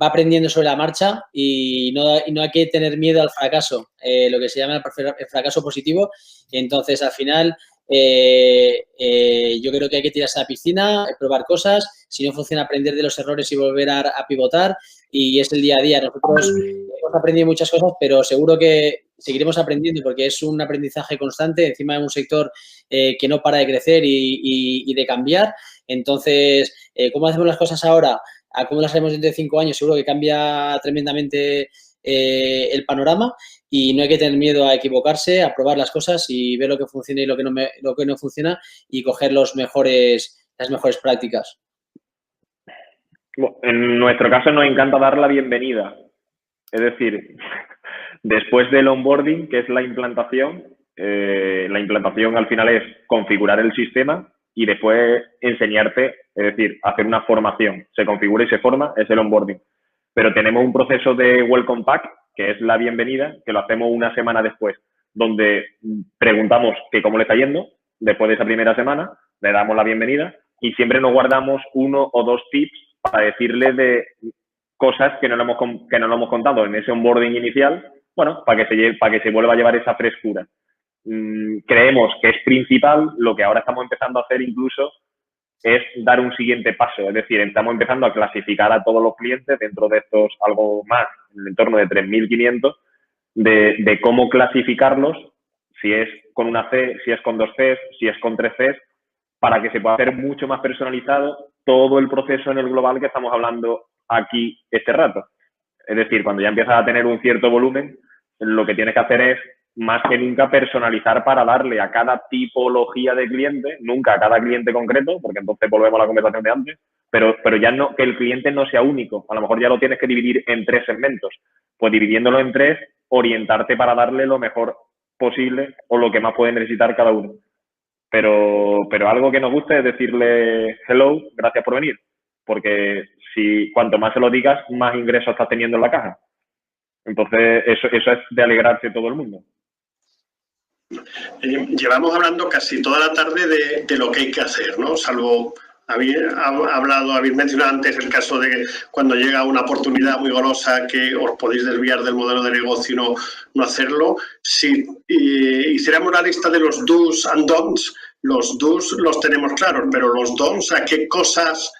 va aprendiendo sobre la marcha y no hay que tener miedo al fracaso, lo que se llama el fracaso positivo. Y entonces, al final, yo creo que hay que tirarse a la piscina, probar cosas. Si no funciona, aprender de los errores y volver a pivotar. Y es el día a día. Nosotros hemos aprendido muchas cosas, pero seguro que seguiremos aprendiendo porque es un aprendizaje constante encima de un sector que no para de crecer y de cambiar. Entonces, ¿cómo hacemos las cosas ahora? A cómo las haremos dentro de 5 años, seguro que cambia tremendamente el panorama y no hay que tener miedo a equivocarse, a probar las cosas y ver lo que funciona y lo que no funciona y coger las mejores prácticas. En nuestro caso nos encanta dar la bienvenida. Es decir, después del onboarding, que es la implantación al final es configurar el sistema y después enseñarte, es decir, hacer una formación. Se configura y se forma, es el onboarding. Pero tenemos un proceso de welcome pack, que es la bienvenida, que lo hacemos una semana después, donde preguntamos que cómo le está yendo. Después de esa primera semana, le damos la bienvenida y siempre nos guardamos 1 o 2 tips para decirle de cosas que no le hemos contado en ese onboarding inicial, bueno, para que se vuelva a llevar esa frescura. Creemos que es principal, lo que ahora estamos empezando a hacer incluso es dar un siguiente paso, es decir, estamos empezando a clasificar a todos los clientes dentro de estos algo más, en el entorno de 3.500, de cómo clasificarlos, si es con una C, si es con 2 Cs, si es con 3 Cs, para que se pueda hacer mucho más personalizado todo el proceso en el global que estamos hablando aquí este rato. Es decir, cuando ya empiezas a tener un cierto volumen, lo que tienes que hacer es más que nunca personalizar para darle a cada tipología de cliente, nunca a cada cliente concreto, porque entonces volvemos a la conversación de antes, pero ya no, que el cliente no sea único. A lo mejor ya lo tienes que dividir en 3 segmentos. Pues dividiéndolo en 3, orientarte para darle lo mejor posible o lo que más puede necesitar cada uno. Pero algo que nos guste es decirle hello, gracias por venir, porque cuanto más se lo digas, más ingresos estás teniendo en la caja. Entonces, eso es de alegrarse todo el mundo. Llevamos hablando casi toda la tarde de lo que hay que hacer, ¿no? Salvo Habéis mencionado antes el caso de cuando llega una oportunidad muy golosa que os podéis desviar del modelo de negocio y no hacerlo. Si hiciéramos una lista de los do's and don'ts, los do's los tenemos claros, pero los don'ts, ¿a qué cosas,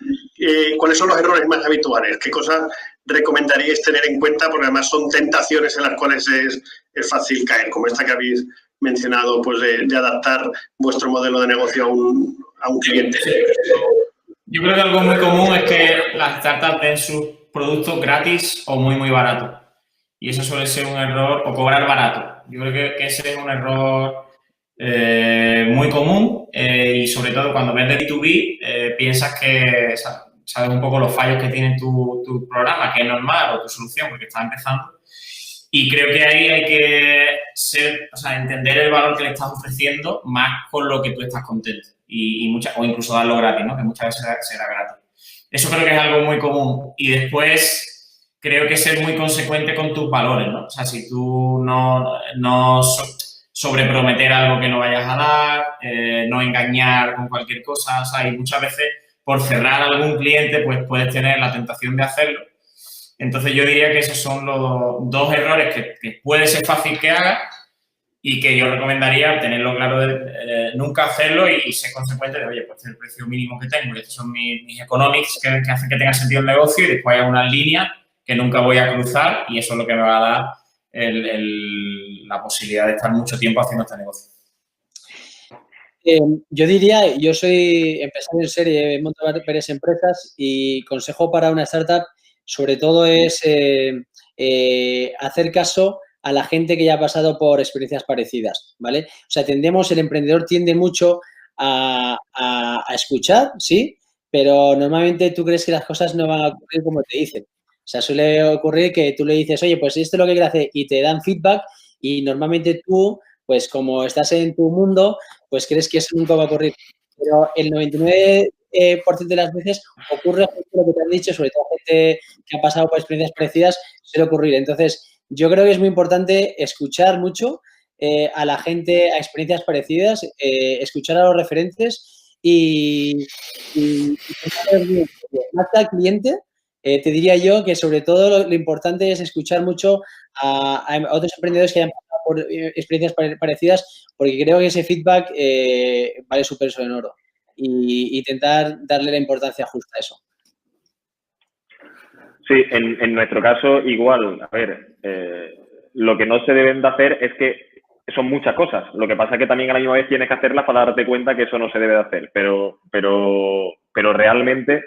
cuáles son los errores más habituales? ¿Qué cosas recomendaríais tener en cuenta? Porque además son tentaciones en las cuales es fácil caer, como esta que habéis mencionado, pues de adaptar vuestro modelo de negocio a un cliente. Yo creo que algo muy común es que las startups den sus productos gratis o muy, muy baratos. Y eso suele ser un error, o cobrar barato. Yo creo que ese es un error muy común y sobre todo cuando ves de B2B piensas que sabes un poco los fallos que tiene tu programa, que es normal, o tu solución, porque está empezando. Y creo que ahí hay que entender el valor que le estás ofreciendo más con lo que tú estás contento. O incluso darlo gratis, ¿no? Que muchas veces será gratis. Eso creo que es algo muy común. Y después creo que ser muy consecuente con tus valores, ¿no? O sea, si tú no sobreprometer algo que no vayas a dar, no engañar con cualquier cosa, o sea, y muchas veces por cerrar a algún cliente pues puedes tener la tentación de hacerlo. Entonces yo diría que esos son los dos errores que puede ser fácil que hagas y que yo recomendaría tenerlo claro de nunca hacerlo y ser consecuente de, oye, pues este es el precio mínimo que tengo y estos son mis economics que hacen que tenga sentido el negocio y después hay unas líneas que nunca voy a cruzar y eso es lo que me va a dar la posibilidad de estar mucho tiempo haciendo este negocio. Yo diría, yo soy empresario en serie, he montado varias empresas y consejo para una startup sobre todo es hacer caso a la gente que ya ha pasado por experiencias parecidas, ¿vale? O sea, el emprendedor tiende mucho a escuchar, sí, pero normalmente tú crees que las cosas no van a ocurrir como te dicen. O sea, suele ocurrir que tú le dices, oye, pues esto es lo que quiero hacer y te dan feedback y normalmente tú, pues como estás en tu mundo, pues crees que eso nunca va a ocurrir. Pero el 99% de las veces ocurre justo lo que te han dicho, sobre todo gente que ha pasado por experiencias parecidas, suele ocurrir. Entonces, yo creo que es muy importante escuchar mucho a la gente, a experiencias parecidas, escuchar a los referentes y más que al cliente, te diría yo que sobre todo lo importante es escuchar mucho a otros emprendedores que hayan pasado por experiencias parecidas, porque creo que ese feedback vale su peso en oro y intentar darle la importancia justa a eso. Sí, en nuestro caso igual, a ver, lo que no se deben de hacer es que son muchas cosas. Lo que pasa es que también a la misma vez tienes que hacerlas para darte cuenta que eso no se debe de hacer. Pero realmente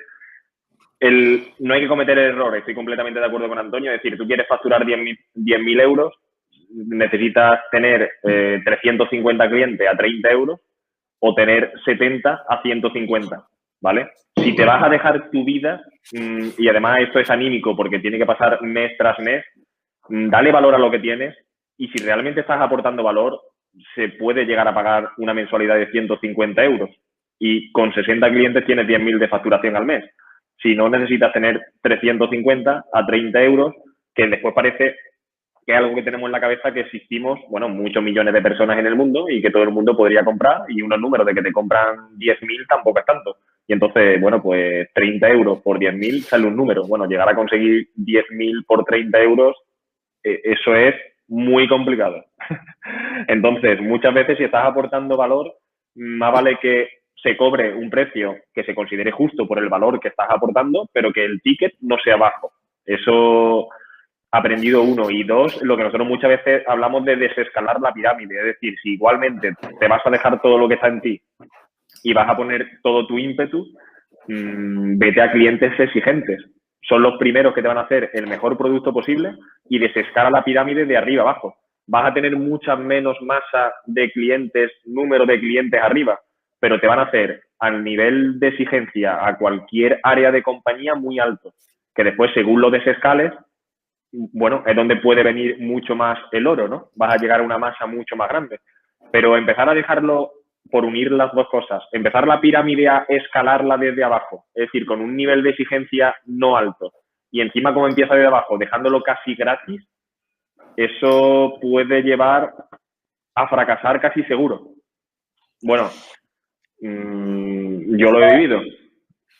no hay que cometer errores. Estoy completamente de acuerdo con Antonio. Es decir, tú quieres facturar 10.000 euros, necesitas tener 350 clientes a 30 euros o tener 70 a 150, ¿vale? Si te vas a dejar tu vida, y además esto es anímico porque tiene que pasar mes tras mes, dale valor a lo que tienes y si realmente estás aportando valor, se puede llegar a pagar una mensualidad de 150 euros y con 60 clientes tienes 10.000 de facturación al mes. Si no, necesitas tener 350 a 30 euros, que después parece que es algo que tenemos en la cabeza que existimos, bueno, muchos millones de personas en el mundo y que todo el mundo podría comprar y unos números de que te compran 10.000 tampoco es tanto. Y entonces, bueno, pues 30 euros por 10.000 sale un número. Bueno, llegar a conseguir 10.000 por 30 euros, eso es muy complicado. Entonces, muchas veces si estás aportando valor, más vale que se cobre un precio que se considere justo por el valor que estás aportando, pero que el ticket no sea bajo. Eso aprendido uno. Y dos, lo que nosotros muchas veces hablamos de desescalar la pirámide. Es decir, si igualmente te vas a dejar todo lo que está en ti y vas a poner todo tu ímpetu, vete a clientes exigentes. Son los primeros que te van a hacer el mejor producto posible y desescala la pirámide de arriba abajo. Vas a tener mucha menos masa de clientes, número de clientes arriba, pero te van a hacer al nivel de exigencia a cualquier área de compañía muy alto, que después, según lo desescales, bueno, es donde puede venir mucho más el oro, ¿no? Vas a llegar a una masa mucho más grande. Pero empezar a dejarlo por unir las dos cosas, empezar la pirámide a escalarla desde abajo, es decir, con un nivel de exigencia no alto, y encima como empieza desde abajo, dejándolo casi gratis, eso puede llevar a fracasar casi seguro. Bueno, yo lo he vivido.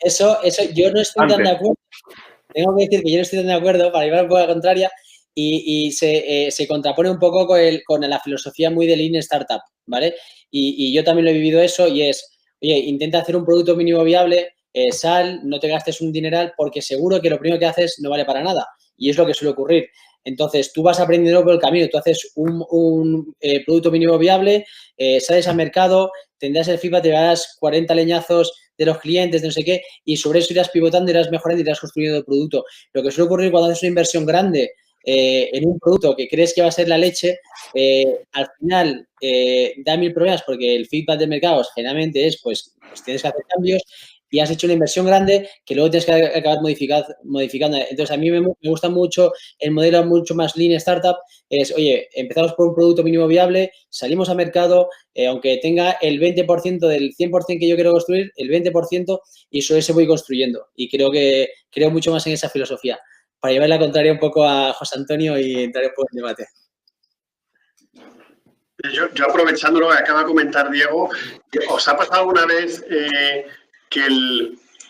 Eso, yo no estoy tan de acuerdo. Tengo que decir que yo no estoy tan de acuerdo, para llevar un poco a la contraria, y se contrapone un poco con la filosofía muy de Lean Startup, ¿vale? Y yo también lo he vivido eso y es, oye, intenta hacer un producto mínimo viable, sal, no te gastes un dineral porque seguro que lo primero que haces no vale para nada. Y es lo que suele ocurrir. Entonces, tú vas aprendiendo por el camino, tú haces un producto mínimo viable, sales al mercado, tendrás el feedback, te darás 40 leñazos de los clientes, de no sé qué, y sobre eso irás pivotando, irás mejorando, irás construyendo el producto. Lo que suele ocurrir cuando haces una inversión grande en un producto que crees que va a ser la leche, al final da mil problemas porque el feedback del mercado generalmente es, pues tienes que hacer cambios y has hecho una inversión grande que luego tienes que acabar modificando. Entonces, a mí me gusta mucho el modelo mucho más lean startup. Es, oye, empezamos por un producto mínimo viable, salimos al mercado, aunque tenga el 20% del 100% que yo quiero construir, el 20%, y sobre eso voy construyendo. Y creo mucho más en esa filosofía. Para llevar la contraria un poco a José Antonio y entrar un poco en debate. Yo aprovechando lo que acaba de comentar Diego, ¿os ha pasado alguna vez que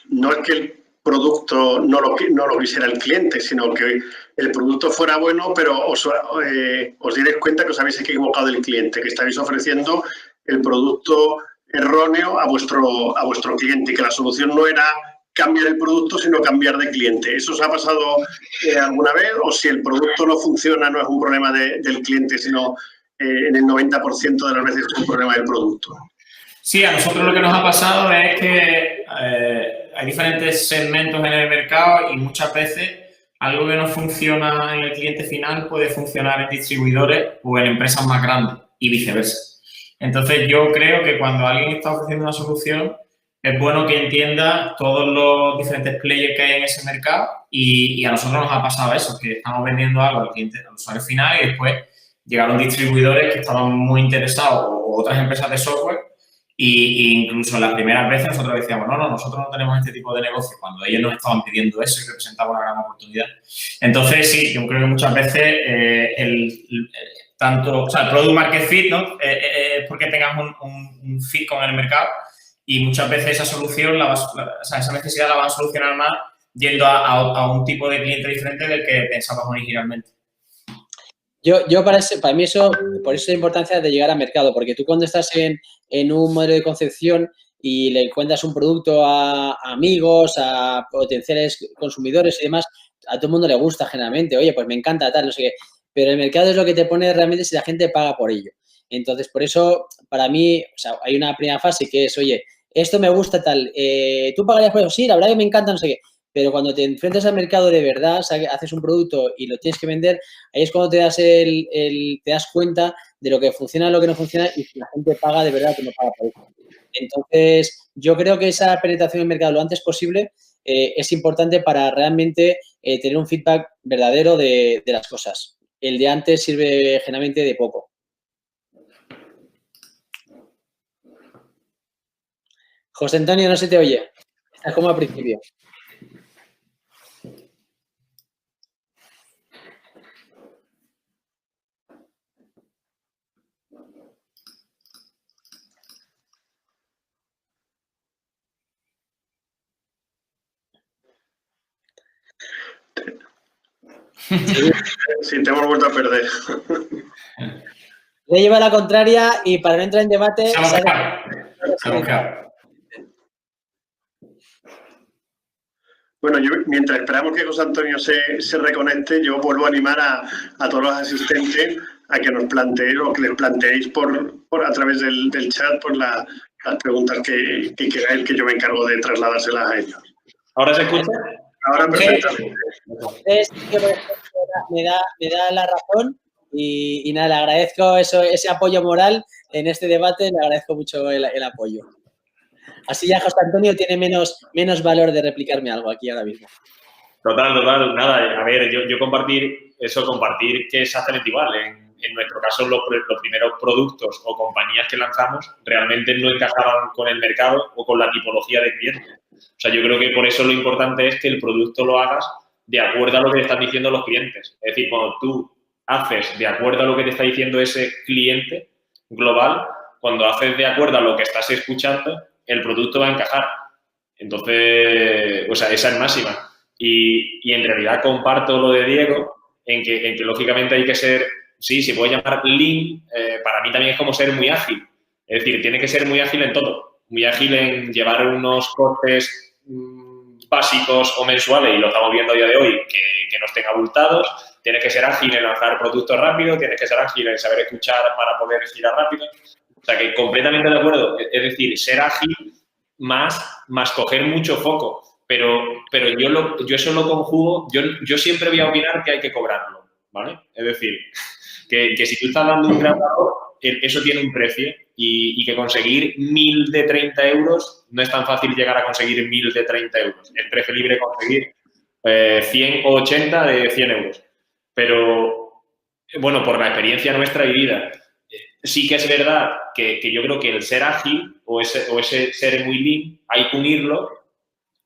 no es que el producto no lo quisiera el cliente, sino que el producto fuera bueno, pero os diréis cuenta que os habéis equivocado del cliente, que estáis ofreciendo el producto erróneo a vuestro cliente y que la solución no era cambiar el producto, sino cambiar de cliente? ¿Eso os ha pasado alguna vez? ¿O si el producto no funciona, no es un problema del cliente, sino en el 90% de las veces es un problema del producto? Sí, a nosotros lo que nos ha pasado es que hay diferentes segmentos en el mercado y muchas veces algo que no funciona en el cliente final puede funcionar en distribuidores o en empresas más grandes y viceversa. Entonces, yo creo que cuando alguien está ofreciendo una solución, es bueno que entienda todos los diferentes players que hay en ese mercado y a nosotros nos ha pasado eso, que estamos vendiendo algo al cliente, al usuario final y después llegaron distribuidores que estaban muy interesados o otras empresas de software y incluso las primeras veces nosotros decíamos, no, nosotros no tenemos este tipo de negocio, cuando ellos nos estaban pidiendo eso y representaba una gran oportunidad. Entonces, sí, yo creo que muchas veces el product market fit, ¿no? Es porque tengas un fit con el mercado y muchas veces esa solución, esa necesidad la van a solucionar más yendo a un tipo de cliente diferente del que pensábamos originalmente. Yo para mí eso, por eso la importancia de llegar al mercado, porque tú cuando estás en un modelo de concepción y le cuentas un producto a amigos, a potenciales consumidores y demás, a todo el mundo le gusta generalmente, oye, pues me encanta tal, no sé qué, pero el mercado es lo que te pone realmente si la gente paga por ello. Entonces, por eso, para mí, o sea, hay una primera fase que es, oye, esto me gusta tal, ¿tú pagarías por eso? Sí, la verdad que me encanta, no sé qué. Pero cuando te enfrentas al mercado de verdad, o sea, haces un producto y lo tienes que vender, ahí es cuando te das cuenta de lo que funciona y lo que no funciona y si la gente paga de verdad que no paga por eso. Entonces, yo creo que esa penetración en el mercado lo antes posible es importante para realmente tener un feedback verdadero de las cosas. El de antes sirve generalmente de poco. José Antonio, no se te oye. Estás como al principio. Sí, te hemos vuelto a perder. Le lleva la contraria y para no entrar en debate... Se ha buscado. Bueno, mientras esperamos que José Antonio se reconecte, yo vuelvo a animar a todos los asistentes a que nos planteéis o que les planteéis a través del chat las preguntas que queráis, que yo me encargo de trasladárselas a ellos. ¿Ahora se escucha? Ahora perfectamente. Me da la razón y nada, le agradezco ese apoyo moral en este debate, le agradezco mucho el apoyo. Así ya José Antonio tiene menos valor de replicarme algo aquí ahora mismo. Total. Nada, a ver, yo compartir que es exactamente igual. En nuestro caso, los primeros productos o compañías que lanzamos realmente no encajaban con el mercado o con la tipología de cliente. O sea, yo creo que por eso lo importante es que el producto lo hagas de acuerdo a lo que te están diciendo los clientes. Es decir, cuando tú haces de acuerdo a lo que te está diciendo ese cliente global, cuando haces de acuerdo a lo que estás escuchando, el producto va a encajar. Entonces, o sea, esa es máxima. Y en realidad comparto lo de Diego en que lógicamente hay que ser, sí, se puede llamar lean, para mí también es como ser muy ágil. Es decir, tiene que ser muy ágil en todo. Muy ágil en llevar unos costes básicos o mensuales, y lo estamos viendo a día de hoy, que no estén abultados. Tienes que ser ágil en lanzar productos rápido, tienes que ser ágil en saber escuchar para poder girar rápido. O sea, que completamente de acuerdo. Es decir, ser ágil más coger mucho foco. Pero yo eso lo conjugo, yo siempre voy a opinar que hay que cobrarlo, ¿vale? Es decir, que si tú estás dando un gran valor, eso tiene un precio y que conseguir 1.000 de 30 euros no es tan fácil llegar a conseguir 1.000 de 30 euros. Es preferible conseguir 100 o 80 de 100 euros. Pero, bueno, por la experiencia nuestra vivida, sí que es verdad que yo creo que el ser ágil o ese ser muy lean hay que unirlo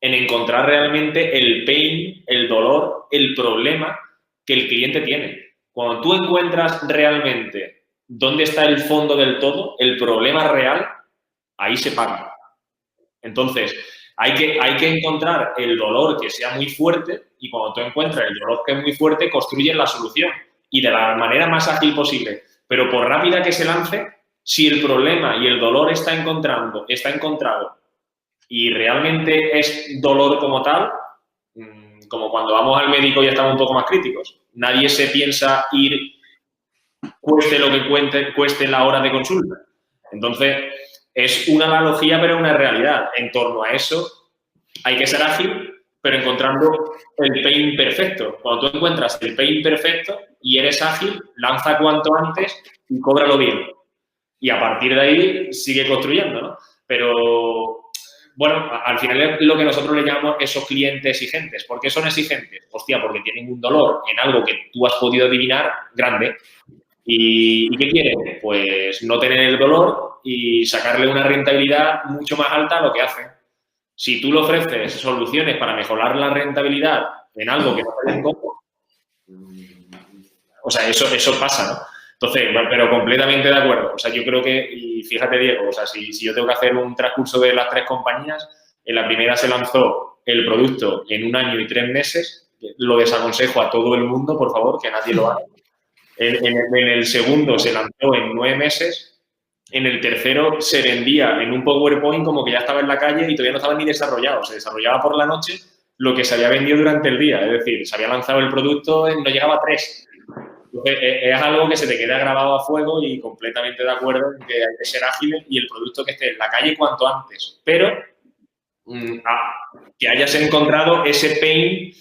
en encontrar realmente el pain, el dolor, el problema que el cliente tiene. Cuando tú encuentras realmente dónde está el fondo del todo, el problema real, ahí se paga. Entonces, hay que encontrar el dolor que sea muy fuerte y cuando tú encuentras el dolor que es muy fuerte, construyes la solución y de la manera más ágil posible. Pero por rápida que se lance, si el problema y el dolor está encontrado y realmente es dolor como tal, como cuando vamos al médico y estamos un poco más críticos. Nadie se piensa ir, cueste lo que cueste la hora de consulta. Entonces, es una analogía, pero una realidad. En torno a eso, hay que ser ágil, pero encontrando el pain perfecto. Cuando tú encuentras el pain perfecto y eres ágil, lanza cuanto antes y cóbralo bien. Y a partir de ahí, sigue construyendo, ¿no? Pero... bueno, al final es lo que nosotros le llamamos esos clientes exigentes. ¿Por qué son exigentes? Hostia, porque tienen un dolor en algo que tú has podido adivinar grande. ¿Y qué quieren? Pues no tener el dolor y sacarle una rentabilidad mucho más alta a lo que hacen. Si tú le ofreces soluciones para mejorar la rentabilidad en algo que no te den cómodo, o sea, eso pasa, ¿no? Entonces, pero completamente de acuerdo. O sea, yo creo que, y fíjate, Diego, o sea, si yo tengo que hacer un transcurso de las 3 compañías, en la primera se lanzó el producto en 1 año y 3 meses. Lo desaconsejo a todo el mundo, por favor, que nadie lo haga. En el segundo se lanzó en 9 meses. En el tercero se vendía en un PowerPoint como que ya estaba en la calle y todavía no estaba ni desarrollado. Se desarrollaba por la noche lo que se había vendido durante el día. Es decir, se había lanzado el producto, no llegaba a 3. Es algo que se te queda grabado a fuego y completamente de acuerdo en que hay que ser ágiles y el producto que esté en la calle cuanto antes. Pero que hayas encontrado ese pain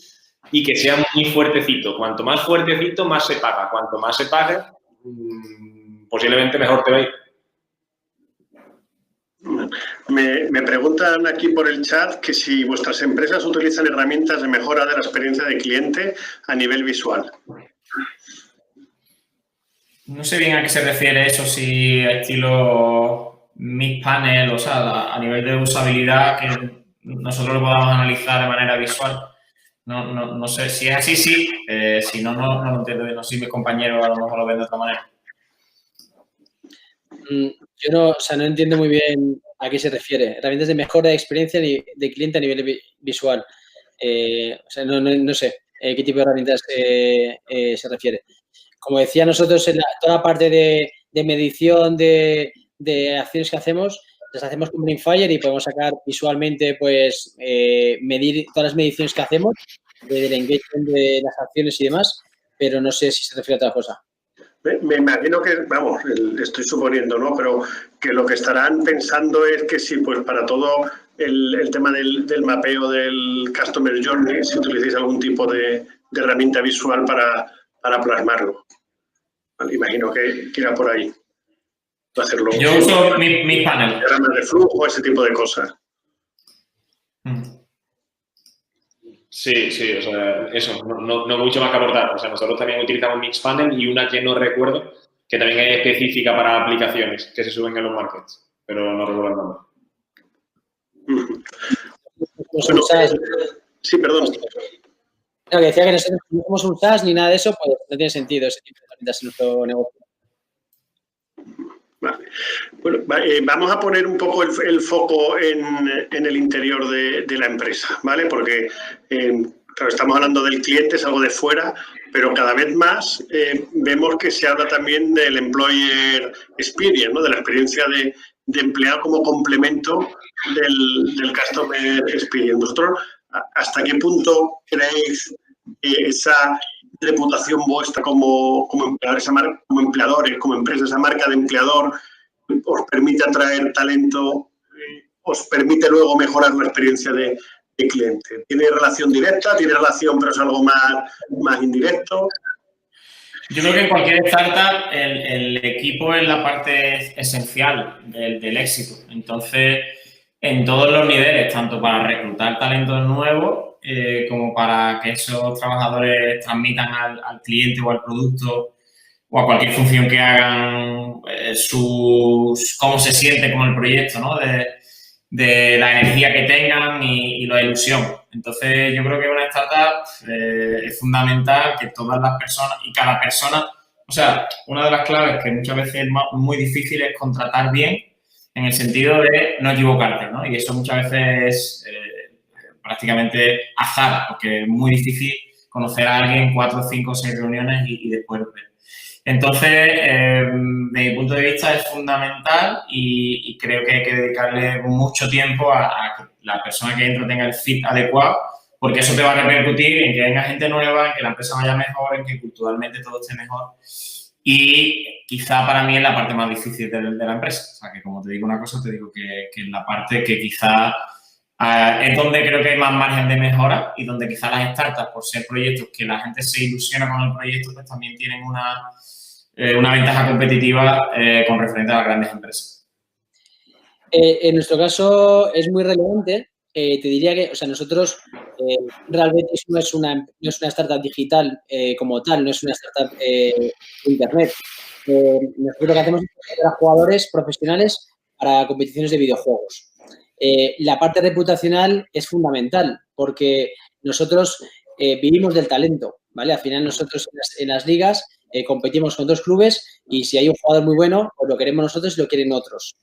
y que sea muy fuertecito. Cuanto más fuertecito, más se paga. Cuanto más se pague, posiblemente mejor te va a ir. Me preguntan aquí por el chat que si vuestras empresas utilizan herramientas de mejora de la experiencia de cliente a nivel visual. No sé bien a qué se refiere eso, si estilo Mixpanel, o sea, a nivel de usabilidad, que nosotros lo podamos analizar de manera visual. No sé, si es así, sí. Si no lo entiendo bien. No sé si mis compañeros a lo mejor lo ven de otra manera. Yo no entiendo muy bien a qué se refiere. Herramientas de mejora de experiencia de cliente a nivel visual. O sea, no sé qué tipo de herramientas se refiere. Como decía, nosotros en toda la parte de medición de acciones que hacemos, las hacemos con Brainfire y podemos sacar visualmente, pues, medir todas las mediciones que hacemos del engagement de las acciones y demás, pero no sé si se refiere a otra cosa. Me imagino que, vamos, estoy suponiendo, ¿no? Pero que lo que estarán pensando es que si, pues, para todo el tema del mapeo del Customer Journey, si utilicéis algún tipo de herramienta visual para plasmarlo. Vale, imagino que irá por ahí. Hacerlo. Yo uso Mixpanel. Diagramas de flujo, ese tipo de cosas. Sí, o sea, eso, no mucho más que aportar. O sea, nosotros también utilizamos Mixpanel y una que no recuerdo, que también es específica para aplicaciones que se suben en los markets, pero no recuerdo el nombre. Bueno, sí, perdón. No, que decía que nosotros no somos un SaaS ni nada de eso, pues no tiene sentido ese tipo de herramientas en nuestro negocio. Vale. Bueno, vamos a poner un poco el foco en el interior de la empresa, ¿vale? Porque claro, estamos hablando del cliente, es algo de fuera, pero cada vez más vemos que se habla también del employer experience, ¿no? De la experiencia de empleado como complemento del customer experience. ¿Vosotros hasta qué punto creéis esa reputación vuestra como empleadores, como empleadores, como empresa, esa marca de empleador os permite atraer talento, os permite luego mejorar la experiencia de cliente? ¿Tiene relación directa? ¿Tiene relación pero es algo más indirecto? Yo creo que en cualquier startup el equipo es la parte esencial del éxito. Entonces, en todos los niveles, tanto para reclutar talentos nuevos como para que esos trabajadores transmitan al cliente o al producto o a cualquier función que hagan cómo se siente con el proyecto, ¿no? De la energía que tengan y la ilusión. Entonces, yo creo que una startup es fundamental que todas las personas y cada persona, o sea, una de las claves que muchas veces es muy difícil es contratar bien en el sentido de no equivocarte, ¿no? Y eso muchas veces es prácticamente azar, porque es muy difícil conocer a alguien 4, 5, 6 reuniones y después ver. Entonces, desde mi punto de vista es fundamental y creo que hay que dedicarle mucho tiempo a que la persona que entra tenga el fit adecuado, porque eso te va a repercutir en que venga gente nueva, en que la empresa vaya mejor, en que culturalmente todo esté mejor. Y quizá para mí es la parte más difícil de la empresa. O sea, que como te digo una cosa, te digo que es la parte que quizá es donde creo que hay más margen de mejora y donde quizá las startups, por ser proyectos que la gente se ilusiona con el proyecto, pues también tienen una ventaja competitiva con referente a las grandes empresas. En nuestro caso es muy relevante. Te diría que, o sea, nosotros realmente no es una startup digital como tal, no es una startup de internet. Nosotros lo que hacemos es hacer a jugadores profesionales para competiciones de videojuegos. La parte reputacional es fundamental porque nosotros vivimos del talento, ¿vale? Al final nosotros en las ligas competimos con 2 clubes y si hay un jugador muy bueno, pues lo queremos nosotros y lo quieren otros.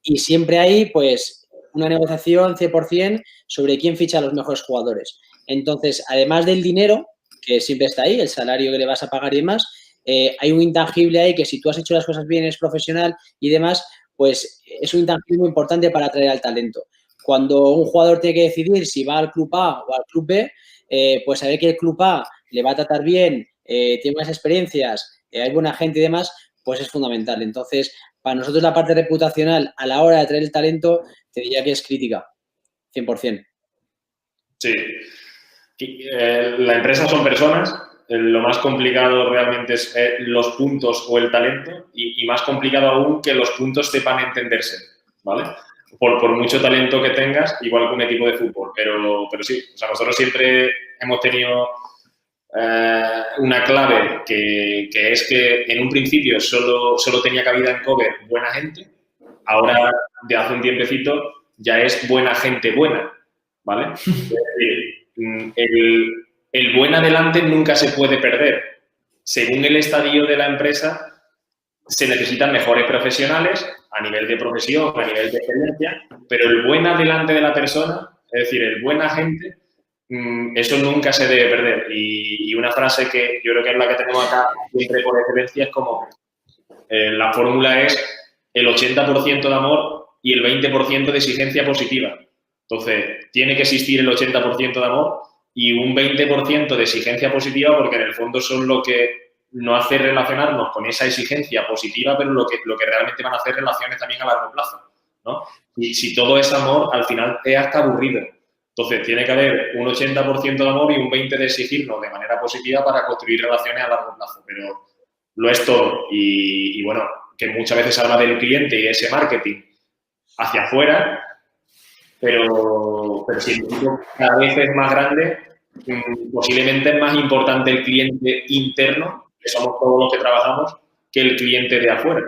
Y siempre hay, pues, una negociación 100% sobre quién ficha a los mejores jugadores. Entonces, además del dinero, que siempre está ahí, el salario que le vas a pagar y demás, hay un intangible ahí que si tú has hecho las cosas bien, eres profesional y demás, pues es un intangible muy importante para atraer al talento. Cuando un jugador tiene que decidir si va al club A o al club B, pues saber que el club A le va a tratar bien, tiene buenas experiencias, hay buena gente y demás, pues es fundamental. Entonces, para nosotros la parte reputacional a la hora de atraer el talento, te diría que es crítica, 100%. Sí. La empresa son personas. Lo más complicado realmente es los puntos o el talento y más complicado aún que los puntos sepan entenderse, ¿vale? Por mucho talento que tengas, igual que un equipo de fútbol. Pero sí, o sea, nosotros siempre hemos tenido una clave que es que en un principio solo tenía cabida en Cover buena gente. Ahora, de hace un tiempecito, ya es buena gente buena, ¿vale? Es decir, el buen adelante nunca se puede perder. Según el estadio de la empresa, se necesitan mejores profesionales a nivel de profesión, a nivel de experiencia, pero el buen adelante de la persona, es decir, el buen agente, eso nunca se debe perder. Y una frase que yo creo que es la que tenemos acá siempre por excelencia es como la fórmula es el 80% de amor y el 20% de exigencia positiva. Entonces, tiene que existir el 80% de amor y un 20% de exigencia positiva porque en el fondo son lo que nos hace relacionarnos con esa exigencia positiva, pero lo que realmente van a hacer relaciones también a largo plazo, ¿no? Y si todo es amor, al final es hasta aburrido. Entonces, tiene que haber un 80% de amor y un 20% de exigirnos de manera positiva para construir relaciones a largo plazo, pero lo es todo. Y bueno, que muchas veces se habla del cliente y de ese marketing hacia afuera, pero si el equipo cada vez es más grande, posiblemente es más importante el cliente interno, que somos todos los que trabajamos, que el cliente de afuera.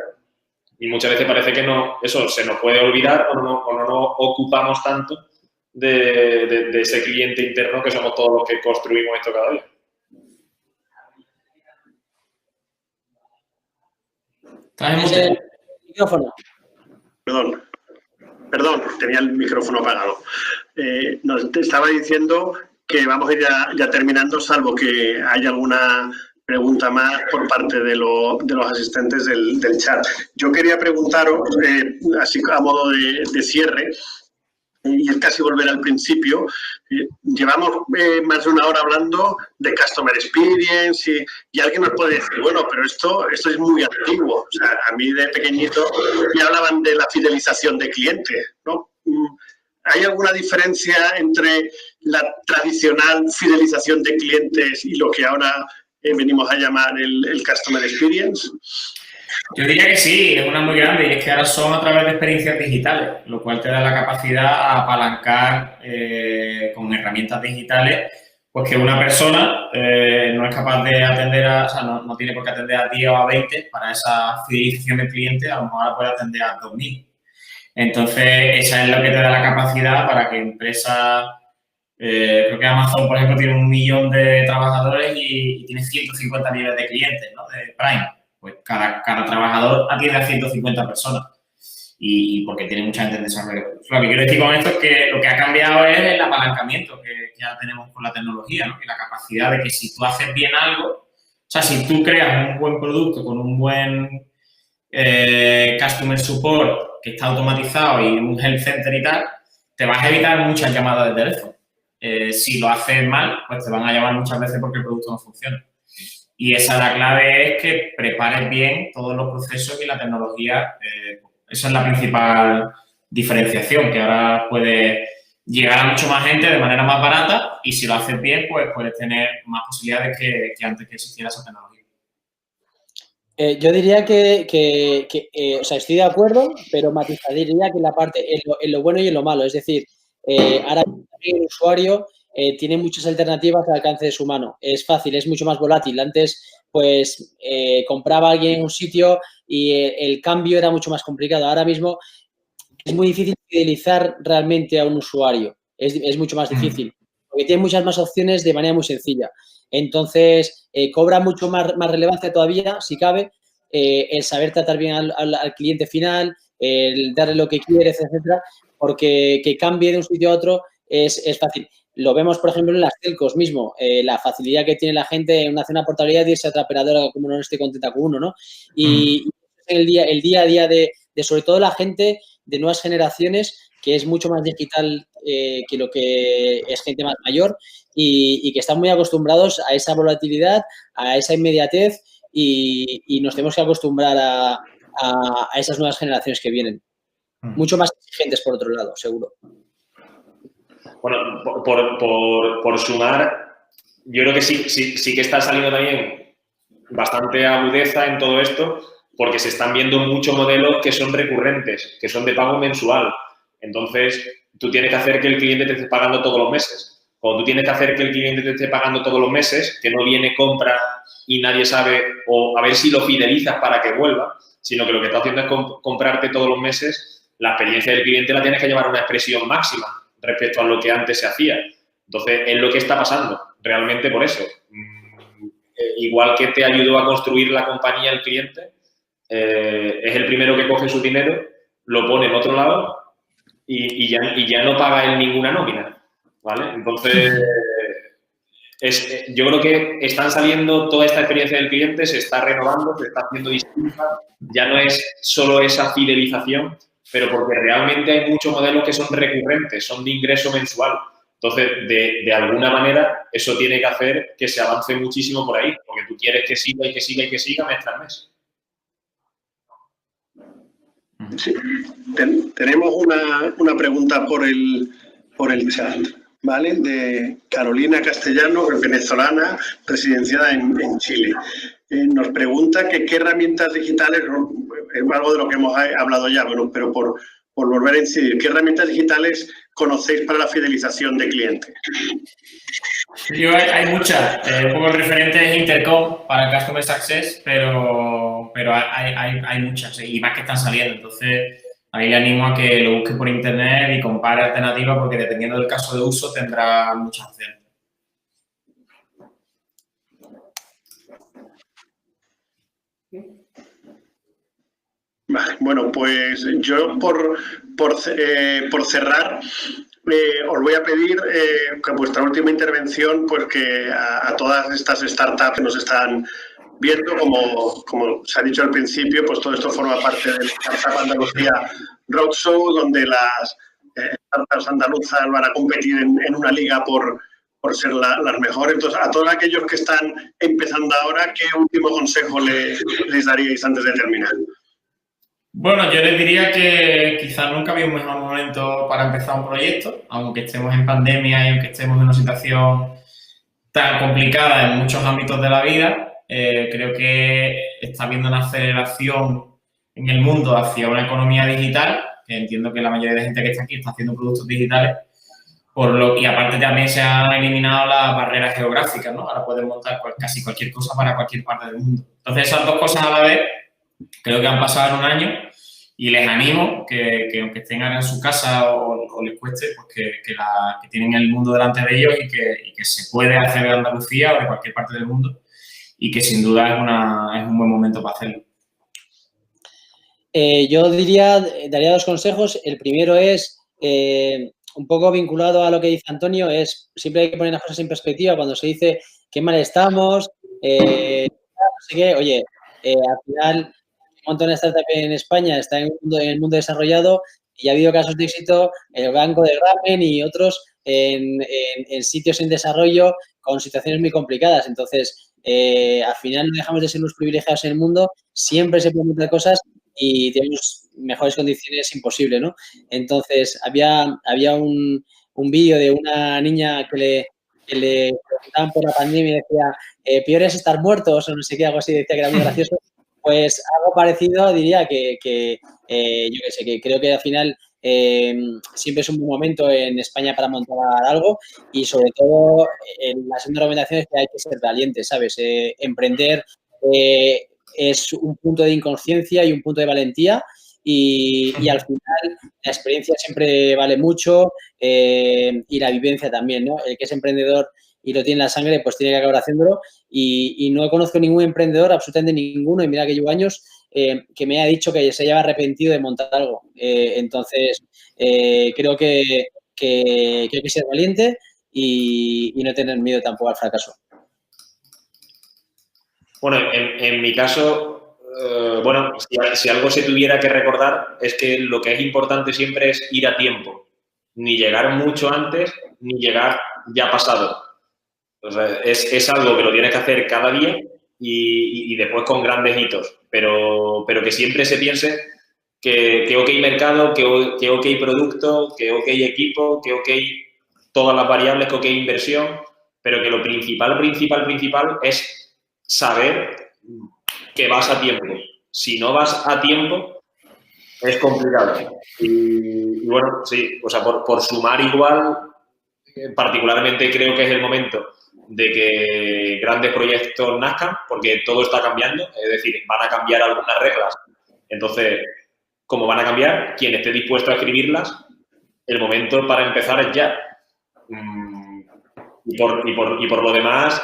Y muchas veces parece que no, eso se nos puede olvidar o no nos ocupamos tanto de ese cliente interno que somos todos los que construimos esto cada día. Micrófono. Perdón, tenía el micrófono apagado. Te estaba diciendo que vamos a ir ya terminando, salvo que haya alguna pregunta más por parte de los asistentes del chat. Yo quería preguntaros, así a modo de cierre, y es casi volver al principio, llevamos más de una hora hablando de Customer Experience y alguien nos puede decir, bueno, pero esto es muy antiguo. O sea, a mí de pequeñito me hablaban de la fidelización de clientes, ¿no? ¿Hay alguna diferencia entre la tradicional fidelización de clientes y lo que ahora venimos a llamar el Customer Experience? Yo diría que sí, es una muy grande, y es que ahora son a través de experiencias digitales, lo cual te da la capacidad a apalancar con herramientas digitales, pues que una persona no es capaz de atender o sea, no tiene por qué atender a 10 o a 20 para esa fidelización del cliente, a lo mejor ahora puede atender a 2.000. Entonces, esa es lo que te da la capacidad para que empresas, creo que Amazon, por ejemplo, tiene 1 millón de trabajadores y tiene 150 millones de clientes, ¿no? De Prime. Pues cada trabajador atiende a 150 personas y porque tiene mucha gente en desarrollo. Lo que quiero decir con esto es que lo que ha cambiado es el apalancamiento que ya tenemos con la tecnología, ¿no? Y la capacidad de que si tú haces bien algo, o sea, si tú creas un buen producto con un buen customer support que está automatizado y un health center y tal, te vas a evitar muchas llamadas de teléfono. Si lo haces mal, pues te van a llamar muchas veces porque el producto no funciona. Y esa la clave es que prepares bien todos los procesos y la tecnología. Esa es la principal diferenciación, que ahora puedes llegar a mucho más gente de manera más barata y si lo haces bien, pues puedes tener más posibilidades que antes que existiera esa tecnología. Yo diría que o sea, estoy de acuerdo, pero matizaría que la parte en lo bueno y en lo malo. Es decir, ahora el usuario tiene muchas alternativas al alcance de su mano. Es fácil, es mucho más volátil. Antes, pues, compraba alguien en un sitio y el cambio era mucho más complicado. Ahora mismo es muy difícil fidelizar realmente a un usuario. Es mucho más difícil, porque tiene muchas más opciones de manera muy sencilla. Entonces, cobra mucho más relevancia todavía, si cabe, el saber tratar bien al cliente final, el darle lo que quiere, etcétera, porque que cambie de un sitio a otro es fácil. Lo vemos, por ejemplo, en las telcos mismo, la facilidad que tiene la gente en una zona portabilidad de irse a otra operadora como no esté contenta con uno, ¿no? Y el día a día de sobre todo la gente de nuevas generaciones, que es mucho más digital que lo que es gente más mayor y que están muy acostumbrados a esa volatilidad, a esa inmediatez y nos tenemos que acostumbrar a esas nuevas generaciones que vienen. Mucho más exigentes, por otro lado, seguro. Bueno, por sumar, yo creo que sí que está saliendo también bastante agudeza en todo esto, porque se están viendo muchos modelos que son recurrentes, que son de pago mensual. Entonces, tú tienes que hacer que el cliente te esté pagando todos los meses. Cuando tú tienes que hacer que el cliente te esté pagando todos los meses, que no viene, compra y nadie sabe, o a ver si lo fidelizas para que vuelva, sino que lo que estás haciendo es comprarte todos los meses, la experiencia del cliente la tienes que llevar a una expresión máxima respecto a lo que antes se hacía. Entonces, es lo que está pasando, realmente por eso. Igual que te ayudó a construir la compañía el cliente, es el primero que coge su dinero, lo pone en otro lado y ya no paga él ninguna nómina, ¿vale? Entonces, yo creo que están saliendo, toda esta experiencia del cliente se está renovando, se está haciendo distinta, ya no es solo esa fidelización, pero porque realmente hay muchos modelos que son recurrentes, son de ingreso mensual. Entonces, de alguna manera, eso tiene que hacer que se avance muchísimo por ahí, porque tú quieres que siga y que siga y que siga mes tras mes. Sí. Tenemos una pregunta por el chat, ¿vale? De Carolina Castellano, venezolana, residenciada en Chile. Nos pregunta que qué herramientas digitales, es algo de lo que hemos hablado ya, bueno, pero por volver a incidir, ¿qué herramientas digitales conocéis para la fidelización de clientes? Hay muchas. Un poco el referente es Intercom para el Customer Success, pero hay muchas y más que están saliendo. Entonces, ahí le animo a que lo busque por internet y compare alternativas porque dependiendo del caso de uso tendrá muchas opciones. Vale, Bueno, pues yo por cerrar, os voy a pedir que vuestra última intervención, pues que a todas estas startups que nos están viendo, como se ha dicho al principio, pues todo esto forma parte del Startup Andalucía Roadshow, donde las startups andaluzas van a competir en una liga por ser las mejores. Entonces, a todos aquellos que están empezando ahora, ¿qué último consejo les daríais antes de terminar? Bueno, yo les diría que quizás nunca había un mejor momento para empezar un proyecto, aunque estemos en pandemia y aunque estemos en una situación tan complicada en muchos ámbitos de la vida. Creo que está habiendo una aceleración en el mundo hacia una economía digital, que entiendo que la mayoría de gente que está aquí está haciendo productos digitales, y aparte también se han eliminado las barreras geográficas, ¿no? Ahora pueden montar casi cualquier cosa para cualquier parte del mundo. Entonces, esas dos cosas a la vez creo que han pasado en un año y les animo que aunque estén en su casa o les cueste, pues que tienen el mundo delante de ellos y que se puede hacer de Andalucía o de cualquier parte del mundo y que sin duda es un buen momento para hacerlo. Yo daría dos consejos. El primero es, un poco vinculado a lo que dice Antonio, es siempre hay que poner las cosas en perspectiva. Cuando se dice qué mal estamos, no sé qué, oye, al final un montón de startups en España está en el mundo desarrollado y ha habido casos de éxito en el Banco de Ramen y otros en sitios en desarrollo con situaciones muy complicadas. Entonces, al final no dejamos de ser los privilegiados en el mundo, siempre se pueden hacer cosas y tenemos mejores condiciones imposible, ¿no? Entonces, había un vídeo de una niña que le preguntaban por la pandemia y decía, peor es estar muertos o no sé qué, algo así, decía que era muy gracioso. Pues algo parecido diría que yo qué sé, que creo que al final siempre es un buen momento en España para montar algo y sobre todo la segunda recomendación es que hay que ser valiente, ¿sabes? Emprender es un punto de inconsciencia y un punto de valentía y al final la experiencia siempre vale mucho y la vivencia también, ¿no? El que es emprendedor y lo tiene en la sangre, pues tiene que acabar haciéndolo y no conozco ningún emprendedor, absolutamente ninguno, y mira que llevo años, que me haya dicho que se haya arrepentido de montar algo. Entonces, creo que hay que ser valiente y no tener miedo tampoco al fracaso. Bueno, en mi caso, bueno, si algo se tuviera que recordar es que lo que es importante siempre es ir a tiempo. Ni llegar mucho antes, ni llegar ya pasado. O sea, es algo que lo tienes que hacer cada día y después con grandes hitos. Pero que siempre se piense que ok mercado, que ok producto, que ok equipo, que ok todas las variables, que ok inversión, pero que lo principal es saber que vas a tiempo. Si no vas a tiempo, es complicado. Y bueno, sí, o sea, por sumar igual, particularmente creo que es el momento de que grandes proyectos nazcan, porque todo está cambiando, es decir, van a cambiar algunas reglas. Entonces, como van a cambiar, quien esté dispuesto a escribirlas, el momento para empezar es ya. Y por lo demás,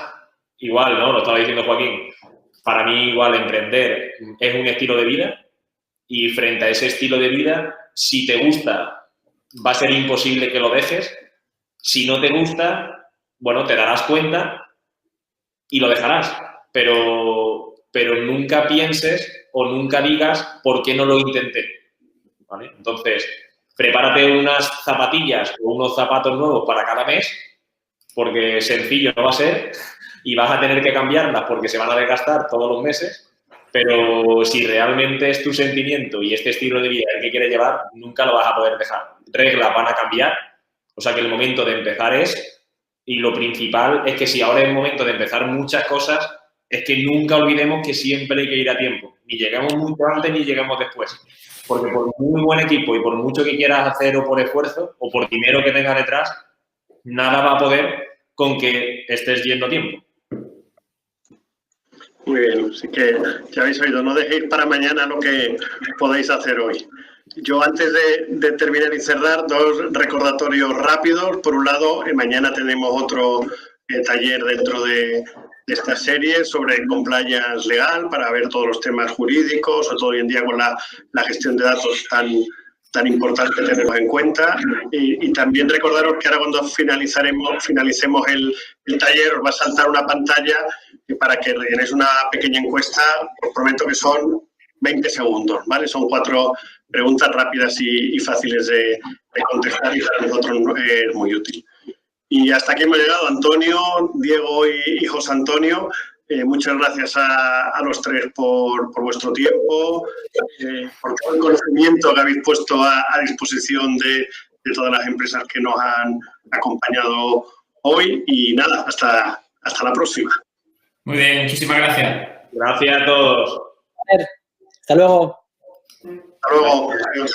igual, ¿no? Lo estaba diciendo Joaquín, para mí igual emprender es un estilo de vida y frente a ese estilo de vida, si te gusta, va a ser imposible que lo dejes. Si no te gusta, bueno, te darás cuenta y lo dejarás, pero nunca pienses o nunca digas por qué no lo intenté, ¿vale? Entonces, prepárate unas zapatillas o unos zapatos nuevos para cada mes, porque sencillo no va a ser y vas a tener que cambiarlas porque se van a desgastar todos los meses, pero si realmente es tu sentimiento y este estilo de vida el que quieres llevar, nunca lo vas a poder dejar. Reglas van a cambiar, o sea que el momento de empezar y lo principal es que si ahora es el momento de empezar muchas cosas, es que nunca olvidemos que siempre hay que ir a tiempo. Ni lleguemos mucho antes ni lleguemos después. Porque por muy buen equipo y por mucho que quieras hacer o por esfuerzo o por dinero que tengas detrás, nada va a poder con que estés yendo a tiempo. Muy bien, así que ya habéis oído, no dejéis para mañana lo que podáis hacer hoy. Yo antes de terminar y cerrar, dos recordatorios rápidos. Por un lado, mañana tenemos otro taller dentro de esta serie sobre compliance legal para ver todos los temas jurídicos, sobre todo hoy en día con la gestión de datos tan importante tenerlos en cuenta. Y también recordaros que ahora cuando finalicemos el taller os va a saltar una pantalla para que rellenéis una pequeña encuesta. Os prometo que son 20 segundos, ¿vale? Son 4 preguntas rápidas y fáciles de contestar y para nosotros es muy útil. Y hasta aquí hemos llegado, Antonio, Diego y José Antonio. Muchas gracias a los 3 por vuestro tiempo, por todo el conocimiento que habéis puesto a disposición de todas las empresas que nos han acompañado hoy. Y nada, hasta la próxima. Muy bien, muchísimas gracias. Gracias a todos. Hasta luego. Hasta luego. Adiós.